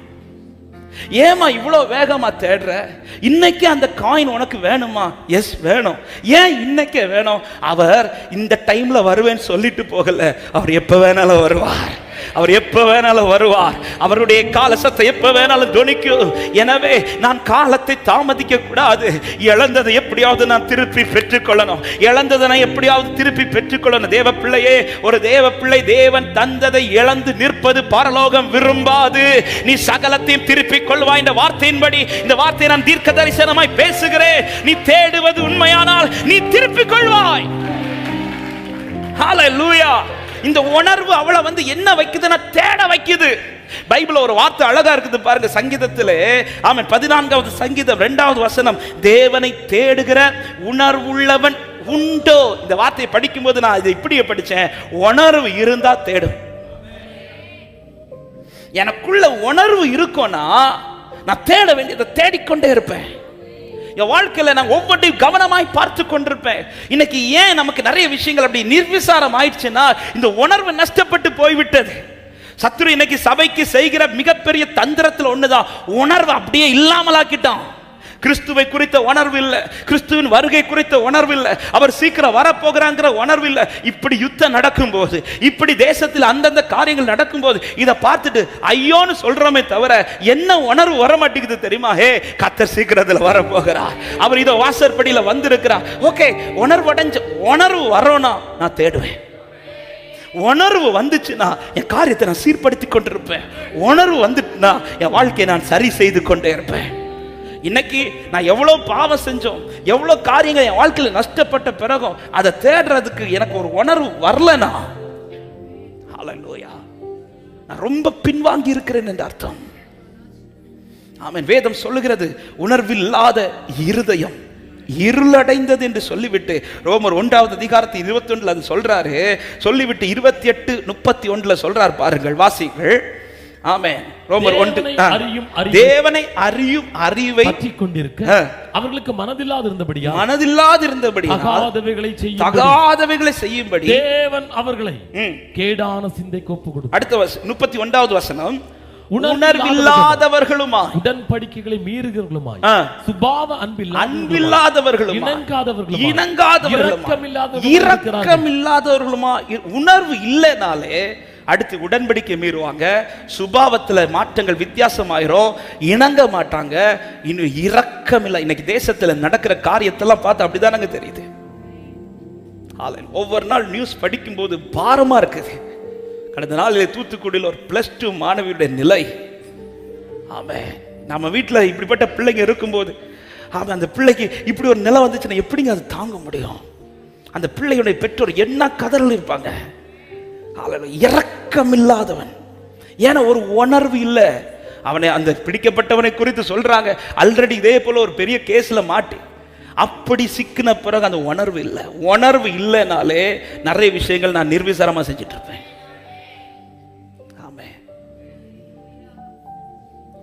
ஏமா இவ்வளவு வேகமா தேடுற? இன்னைக்கு அந்த காயின் உனக்கு வேணுமா? எஸ் வேணும். ஏன் இன்னைக்கே வேணும்? அவர் இந்த டைம்ல வருவேன்னு சொல்லிட்டு போகல, அவர் எப்ப வேணாலும் வருவார், அவர் எப்ப வேணாலும் வருவார், அவருடைய கால சத்தம் எப்ப வேணாலும் துணிக்கும். எனவே நான் காலத்தை தாமதிக்க கூடாது. இழந்ததை எப்படியாவது நான் திருப்பி பெற்றுக்கொள்ளணும், இழந்ததை நான் எப்படியாவது திருப்பி பெற்றுக்கொள்ளணும். தேவ பிள்ளையே, ஒரு தேவ பிள்ளை தேவன் தந்ததை இழந்து நிற்பது பரலோகம் விரும்பாது. நீ சகலத்தையும் திருப்பி கொள்வாய். இந்த வார்த்தையின்படி, இந்த வார்த்தையை நான் தீர்க்க தரிசனமாய் பேசுகிறேன். நீ தேடுவது உண்மையானால் நீ திருப்பி கொள்வாய். ஹல்லேலூயா. இந்த உணர்வு அவளை என்ன வைக்குதுன்னா, தேட வைக்குது. பைபிள்ல ஒரு வார்த்தை அழகா இருக்குது பாருங்க, சங்கீதத்திலே. ஆமென். 14வது சங்கீதம் 2வது வசனம், தேவனை தேடுகிற உணர்வுள்ளவன் உண்டோ. இந்த வார்த்தையை படிக்கும்போது நான் இதை இப்படியே படிச்சேன், உணர்வு இருந்தா தேடும். எனக்குள்ள உணர்வு இருக்கும்னா நான் தேட வேண்டியதை தேடிக்கொண்டே இருப்பேன். என் வாழ்க்கையில நான் ஒவ்வொன்றையும் கவனமாய் பார்த்து கொண்டிருப்பேன். இன்னைக்கு ஏன் நமக்கு நிறைய விஷயங்கள் அப்படி நிர்விசாரம் ஆயிடுச்சுன்னா, இந்த உணர்வு நஷ்டப்பட்டு போய்விட்டது. சத்துரு இன்னைக்கு சபைக்கு செய்கிற மிகப்பெரிய தந்திரத்தில் ஒண்ணுதான், உணர்வு அப்படியே இல்லாமலாக்கிட்டான். கிறிஸ்துவை குறித்த உணர்வு இல்லை, கிறிஸ்துவின் வருகை குறித்த உணர்வு இல்லை, அவர் சீக்கிரம் வரப்போகிறாங்கிற உணர்வு இல்லை. இப்படி யுத்தம் நடக்கும்போது, இப்படி தேசத்தில் அந்தந்த காரியங்கள் நடக்கும்போது இதை பார்த்துட்டு ஐயோன்னு சொல்றோமே தவிர என்ன உணர்வு வர மாட்டேங்குது தெரியுமா? ஹே, கர்த்தர் சீக்கிரத்தில் வரப்போகிறார், அவர் இதோ வாசற்படியில் வந்திருக்கிறார். ஓகே, உணர்வு வரணும்னா நான் தேடுவேன். உணர்வு வந்துச்சுன்னா என் காரியத்தை நான் சீர்படுத்தி கொண்டிருப்பேன். உணர்வு வந்துட்டுனா என் வாழ்க்கையை நான் சரி செய்து கொண்டே இருப்பேன். இன்னைக்கு நான் எவ்வளவு பாவம் செஞ்சோம், எவ்வளவு காரியங்கள் என் வாழ்க்கையில் நஷ்டப்பட்ட பிறகும் அதை தேடுறதுக்கு எனக்கு ஒரு உணர்வு வரலனா, ஹல்லேலூயா, நான் ரொம்ப பின்வாங்கி இருக்கிறேன் என்று அர்த்தம். ஆமென். வேதம் சொல்லுகிறது, உணர்வில்லாத இருதயம் இருளடைந்தது என்று சொல்லிவிட்டு, ரோமர் 1வது அதிகாரத்தில் 21 அது சொல்றாரு. சொல்லிவிட்டு 28:31 சொல்றார் பாருங்கள், வாசிங்கள். ஆமென். ரோமர் 1, தேவனை அறியும் அறிவை பற்றிக் கொண்டிருக்க அவர்களுக்கு மனதில்லாதிருந்தபடியா தகாதவைகளை செய்யும்படி தேவன் அவர்களை கேடான சிந்தைக்கு ஒப்பு கொடுத்தார். அடுத்த 31வது வசனம், உணர்வில்லாதவர்களுமாய் உடன்படிக்கைகளை மீறுகிறவர்களுமாய் சுபாவ அன்பில்லாதவர்களுமாய் இணங்காதவர்களுமாய் இரக்கமில்லாதவர்களுமாய். உணர்வு இல்லைனாலே அடுத்து உடன்படிக்கை மீறுவாங்க, சுபாவத்தில் மாற்றங்கள் வித்தியாசமாயிரும், இணங்க மாட்டாங்க, இன்னும் இரக்கம் இல்லை. இன்னைக்கு தேசத்தில் நடக்கிற காரியத்தெல்லாம் பார்த்து அப்படிதானங்க தெரியுது. ஒவ்வொரு நாள் நியூஸ் படிக்கும் போது பாரமா இருக்குது. கடந்த நாளில் தூத்துக்குடியில் ஒரு +2 மாணவியுடைய நிலை. ஆமாம், நம்ம வீட்டில் இப்படிப்பட்ட பிள்ளைங்க இருக்கும்போது, ஆமாம், அந்த பிள்ளைக்கு இப்படி ஒரு நிலை வந்துச்சுன்னா எப்படிங்க அது தாங்க முடியும்? அந்த பிள்ளையுடைய பெற்றோர் என்ன கதறல் இருப்பாங்க. இரக்கமில்லாதவன், ஏன்னா ஒரு உணர்வு இல்லை. அவனை, அந்த பிடிக்கப்பட்டவனை குறித்து சொல்றாங்க, ஆல்ரெடி இதே போல ஒரு பெரிய கேஸ்ல மாட்டி அப்படி சிக்கின பிறகு அந்த உணர்வு இல்லை. உணர்வு இல்லைனாலே நிறைய விஷயங்கள் நான் நிர்விசாரமா செஞ்சுட்டு இருப்பேன். ஆமே,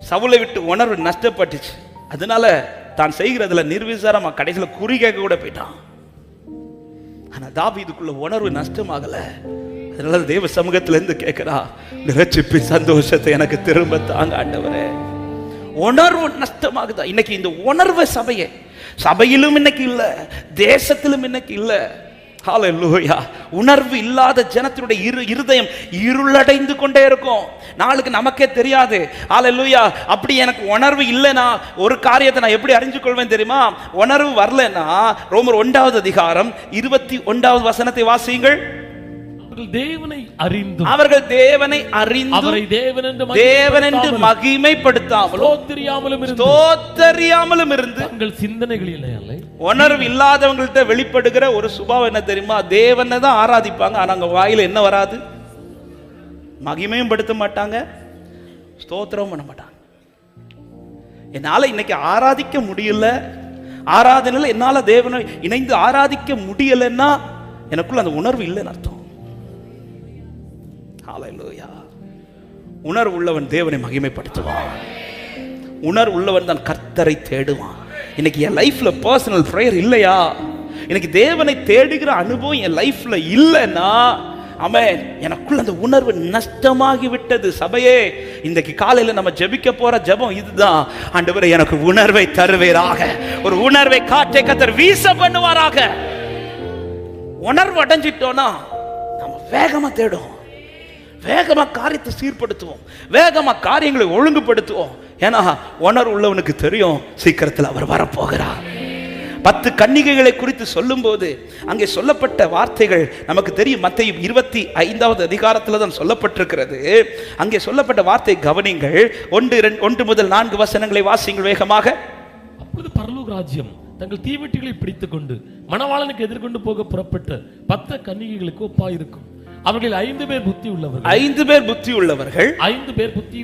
சவுலை விட்டு உணர்வு நஷ்டப்பட்டுச்சு. அதனால தான் செய்கிறதுல நிர்விசாரமா கடைசியில் குறி கேட்க கூட போயிட்டான். ஆனா தாவீதுக்குள்ள உணர்வு நஷ்டமாகல. அதனால தேவ சமூகத்துல இருந்து கேட்கிறா, ரட்சிப்பின் சந்தோஷத்தை எனக்கு திரும்ப தாங்க ஆண்டவரே. உணர்வு நஷ்டமாகுதா? இன்னைக்கு இந்த உணர்வு சபையிலும் இன்னைக்கு இல்ல, தேசத்திலும் இன்னைக்கு இல்ல. ஹல்லேலூயா. உணர்வு இல்லாத ஜனத்தினுடைய இருதயம் இருளடைந்து கொண்டே இருக்கும். நாளுக்கு நமக்கே தெரியாது. ஹல்லேலூயா. அப்படி எனக்கு உணர்வு இல்லைனா ஒரு காரியத்தை நான் எப்படி அறிஞ்சு கொள்வேன் தெரியுமா? உணர்வு வரலன்னா ரோமர் 1வது அதிகாரம் 21வது வசனத்தை வாசியுங்கள். அவர்கள் தேவனை அறிந்து அவரை தேவன் என்று மகிமைப்படுத்தாமலும் ஸ்தோத்திரியாமலும் இருந்து தங்கள் சிந்தனைகளிலே உணர்வு இல்லாதவங்கள்ட்ட வெளிப்படுகிற ஒரு சுபாவம் என்ன தெரியுமா? தேவனை தான் ஆராதிப்பாங்க, ஆனா அவங்க வாயில என்ன வராது? மகிமையும் படுத்த மாட்டாங்க, ஸ்தோத்திரமும் பண்ண மாட்டாங்க. என்னால இன்னைக்கு ஆராதிக்க முடியல, ஆராதனையில் என்னால தேவனை இணைந்து ஆராதிக்க முடியலன்னா எனக்குள்ள அந்த உணர்வு இல்லைன்னு அர்த்தம். ஹல்லேலூயா. உணர்வு உள்ளவன் தேவனை மகிமைப்படுத்துவான். உணர்வு உள்ளவன் தான் கர்த்தரை தேடுவான். இன்னைக்கு என் லைஃப்ல பர்சனல் பிரேயர் இல்லையா, எனக்கு தேவனை தேடுகிற அனுபவம் என் லைஃப்ல இல்லைன்னா, ஆமென், எனக்குள்ள அந்த உணர்வு நஷ்டமாகி விட்டது. சபையே, இன்றைக்கு காலையில நம்ம ஜெபிக்க போற ஜெபம் இதுதான். ஆண்டவரே, எனக்கு உணர்வை தருவீராக. ஒரு உணர்வை காற்றை கர்த்தர் வீச பண்ணுவாராக. உணர்வு அடைஞ்சிட்டோம்னா நம்ம வேகமா தேடுவோம், வேகமா காரியத்தை சீர்படுத்துவோம், வேகமா காரியங்களை ஒழுங்குபடுத்துவோம். ஏன்னா உணர்வு உள்ளவனுக்கு தெரியும் சீக்கிரத்தில் அவர் வரப்போகிறார். 10 கன்னிகைகளை குறித்து சொல்லும் போது அங்கே சொல்லப்பட்ட வார்த்தைகள் நமக்கு தெரியும். மத்தேயு 25வது அதிகாரத்தில் தான் சொல்லப்பட்டிருக்கிறது. அங்கே சொல்லப்பட்ட வார்த்தை கவனிங்கள். 1 முதல் 4 வசனங்களை வாசிங்கள் வேகமாக. அப்பொழுது பரலோக ராஜ்யம் தங்கள் தீவெட்டிகளை பிடித்துக் கொண்டு மணவாளனுக்கு எதிர்கொண்டு போக புறப்பட்ட 10 கன்னிகைகளுக்கு ஒப்பாயிருக்கும். அவர்கள் 5 பேர் புத்தி உள்ளவர்கள், 5 பேர் புத்தி உள்ளவர்கள், 5 பேர் புத்தி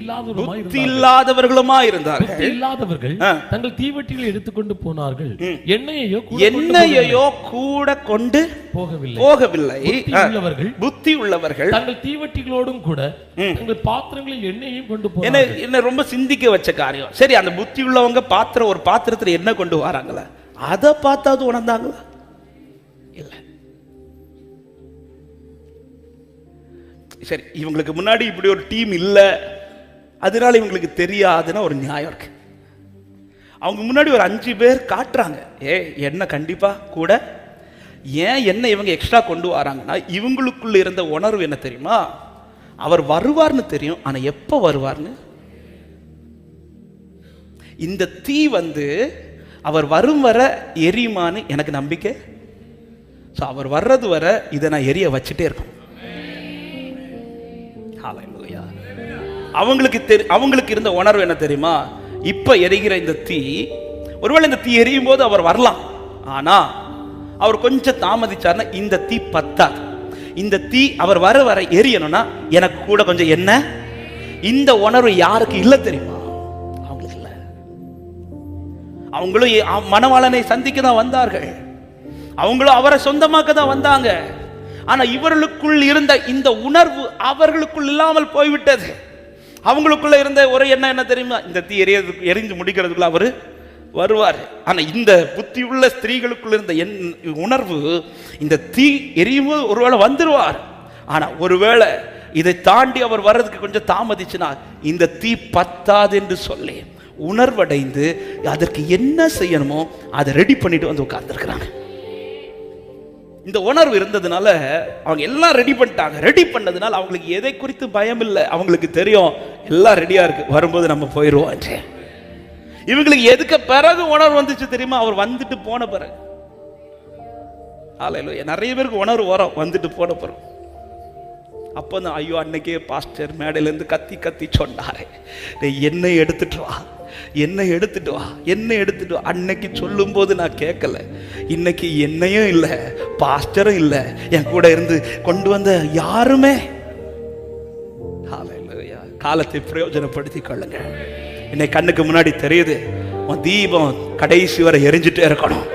இல்லாதவர்களுமாய் இருந்தார்கள். புத்தி இல்லாதவர்கள் தங்கள் தீவெட்டிகளை எடுத்துக்கொண்டு போனார்கள், எண்ணெயையோ கூட கொண்டு போகவில்லை. புத்தி உள்ளவர்கள் தங்கள் தீவெட்டிகளோடும் கூட தங்கள் பாத்திரங்களில் எண்ணெயையும் கொண்டு போனார்கள். என்ன ரொம்ப சிந்திக்க வச்ச காரியம். சரி, அந்த புத்தி உள்ளவங்க ஒரு பாத்திரத்தில் என்ன கொண்டு வராங்களா, அதை பார்த்தாவது உணர்ந்தாங்களா? இல்ல. சரி, இவங்களுக்கு முன்னாடி இப்படி ஒரு டீம் இல்ல, அதனால இவங்களுக்கு தெரியாதுன்னா ஒரு நியாயம் இருக்கு. அவங்க முன்னாடி ஒரு 5 பேர் காட்டுறாங்க, என்ன கண்டிப்பா கூட. ஏன் என்ன இவங்க எக்ஸ்ட்ரா கொண்டு வராங்கன்னா, இவங்களுக்குள்ள இருந்த உணர்வு என்ன தெரியுமா? அவர் வருவார்னு தெரியும், ஆனா எப்ப வருவார்னு. இந்த தீ அவர் வரும் வர எரியுமான்னு எனக்கு நம்பிக்கை. அவர் வர்றது வர இதை நான் எரிய வச்சுட்டே இருக்கேன். அவங்களுக்கு இருந்த உணர்வு என்ன தெரியுமா? இப்ப எரிகிற இந்த தீ, ஒருவேளை இந்த தீ எரியும் போது அவர் வரலாம், ஆனா அவர் கொஞ்சம் தாமதிச்சார்னா இந்த தீ பத்தாது. இந்த தீ அவர் வர வர எரியணும்னா எனக்கு கூட கொஞ்சம் என்ன. இந்த உணர்வு யாருக்கு இல்ல தெரியுமா? அவங்களுக்கு இல்ல. அவங்களும் மணவாளனை சந்திக்க தான் வந்தார்கள், அவங்களும் அவரை சொந்தமாக்க தான் வந்தாங்க. ஆனா இவர்களுக்குள் இருந்த இந்த உணர்வு அவர்களுக்குள் இல்லாமல் போய்விட்டது. அவங்களுக்குள்ள இருந்த ஒரு என்ன தெரியுமா? இந்த தீ எரிஞ்சு முடிக்கிறதுக்குள்ள அவரு வருவார். ஆனா இந்த புத்தி உள்ள ஸ்திரீகளுக்குள்ள இருந்த உணர்வு, இந்த தீ எரியும் போது ஒருவேளை வந்துருவார், ஆனா ஒருவேளை இதை தாண்டி அவர் வர்றதுக்கு கொஞ்சம் தாமதிச்சுனா இந்த தீ பத்தாது என்று சொல்லி உணர்வடைந்து அதற்கு என்ன செய்யணுமோ அதை ரெடி பண்ணிட்டு வந்து உட்கார்ந்துருக்கிறாங்க. இந்த உணர்வு இருந்ததுனால அவங்க எல்லாம் ரெடி பண்ணிட்டாங்க. ரெடி பண்ணதுனால அவங்களுக்கு எதை குறித்து பயம் இல்லை. அவங்களுக்கு தெரியும் எல்லாம் ரெடியா இருக்கு, வரும்போது நம்ம போயிடுவோம். இவங்களுக்கு எதுக்கு பிறகு உணர்வு வந்துச்சு தெரியுமா? அவர் வந்துட்டு போன பிறகு. ஹல்லேலூயா. நிறைய பேருக்கு உணர்வு வரும் வந்துட்டு போன பிறகு. அப்போ தான் ஐயோ, அன்னைக்கே பாஸ்டர் மேடையிலேருந்து கத்தி கத்தி சொன்னாரே, என்னை எடுத்துட்டு வா, என்னை எடுத்துட்டு வா, என்னை எடுத்துட்டு வா. அன்னைக்கு சொல்லும் போது நான் கேட்கல. இன்னைக்கு என்னையும் இல்லை, பாஸ்டரும் இல்லை, என் கூட இருந்து கொண்டு வந்த யாருமே. ஹல்லேலூயா. காலத்தை பிரயோஜனப்படுத்தி கொள்ளுங்க. இன்னைக்கு கண்ணுக்கு முன்னாடி தெரியுது, உன் தீபம் கடைசி வரை எரிஞ்சுட்டே இருக்கணும்.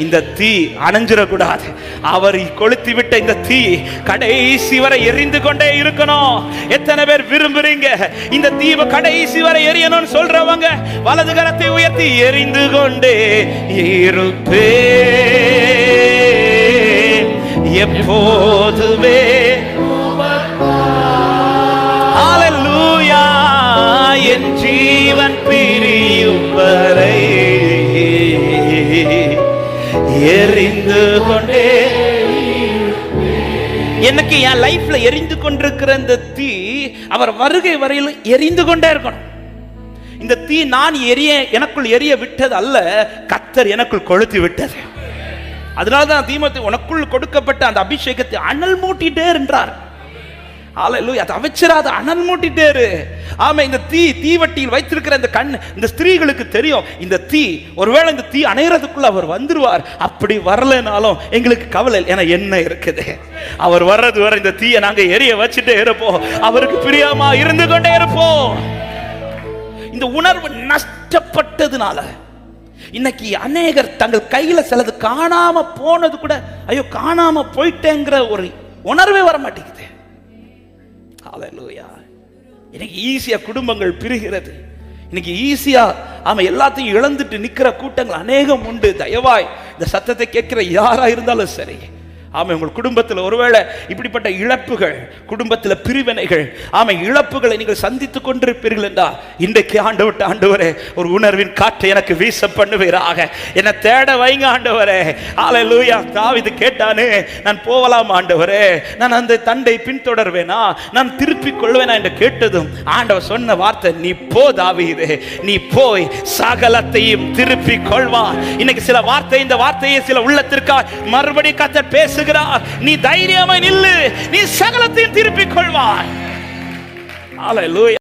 இந்த தீ அணைஞ்சிடக்கூடாது. அவர் கொளுத்தி விட்ட இந்த தீ கடைசி வரை எரிந்து கொண்டே இருக்கணும். எத்தனை பேர் விரும்புறீங்க இந்த தீவை கடைசி வரை எரியணும்னு சொல்றவங்க வலது கரத்தை உயர்த்தி எரிந்து கொண்டே இருப்பே எப்போதுமே. ஹல்லேலூயா. என் ஜீவன் பிரியும் வரை எரிந்து கொண்டே. எனக்கு என் லைஃப்ல எரிந்து கொண்டிருக்கிற இந்த தீ அவர் வருகை வரையில் எரிந்து கொண்டே இருக்கணும். இந்த தீ நான் எனக்குள் எரிய விட்டது அல்ல, கர்த்தர் எனக்குள் கொளுத்தி விட்டது. அதனால்தான் தீமோத்தேயு உனக்குள் கொடுக்கப்பட்ட அந்த அபிஷேகத்தை அனல் மூட்டிட்டே என்றார். ஹல்லேலூயா. அதை அவச்சிராத அனல் மூட்டிட்டே இரு. ஆமா, இந்த தீவட்டியில் வைத்திருக்கிற இந்த ஸ்திரீகளுக்கு தெரியும் இந்த தீ ஒருவேளை இந்த தீ அணையறதுக்குள்ள அவர் வந்துருவார். அப்படி வரலனாலும் எங்களுக்கு கவலை, ஏன்னா என்ன இருக்குது, அவர் வர்றது வரை இந்த தீயை நாங்க எரிய வச்சுட்டே இருப்போம். அவருக்கு பிரியமா இருந்து கொண்டே இருப்போம். இந்த உணர்வு நஷ்டப்பட்டதுனால இன்னைக்கு அநேகர் தங்கள் கையில சிலது காணாம போனது கூட ஐயோ காணாம போயிட்டேங்கிற ஒரு உணர்வே வர மாட்டேங்குது. ஹல்லேலூயா. இன்னைக்கு ஈஸியா குடும்பங்கள் பிரிகிறது. இன்னைக்கு ஈஸியா எல்லாத்தையும் இழந்துட்டு நிக்கிற கூட்டங்கள் அநேகம் உண்டு. தயவாய் இந்த சத்தத்தை கேட்கிற யாரா இருந்தாலும் சரி, உங்கள் குடும்பத்தில் ஒருவேளை இப்படிப்பட்ட இழப்புகள், குடும்பத்தில் பிரிவினைகள், இழப்புகளை நீங்கள் சந்தித்துக் கொண்டிருப்பீர்கள் என்றால் இன்றைக்கு ஆண்டவரே ஒரு உணர்வின் காற்றை எனக்கு வீச பண்ணுவீராக, என்னை தேட வைங்க ஆண்டவரே. ஹல்லேலூயா. தாவீது கேட்டானே, நான் போகலாம் ஆண்டவரே, நான் அந்த தண்டை பின்தொடர்வேனா, நான் திருப்பிக் கொள்வேனா என்று கேட்டதும் ஆண்டவர் சொன்ன வார்த்தை, நீ போ தாவீதே, நீ போய் சகலத்தையும் திருப்பிக் கொள்வார். இன்னைக்கு சில வார்த்தை, இந்த வார்த்தையை சில உள்ளத்திற்காக மறுபடி கர்த்தர் பேச, நீ தைரியமாய் நில்லு, நீ சகலத்தையும் திருப்பிக் கொள்வாய். ஹல்லேலூயா.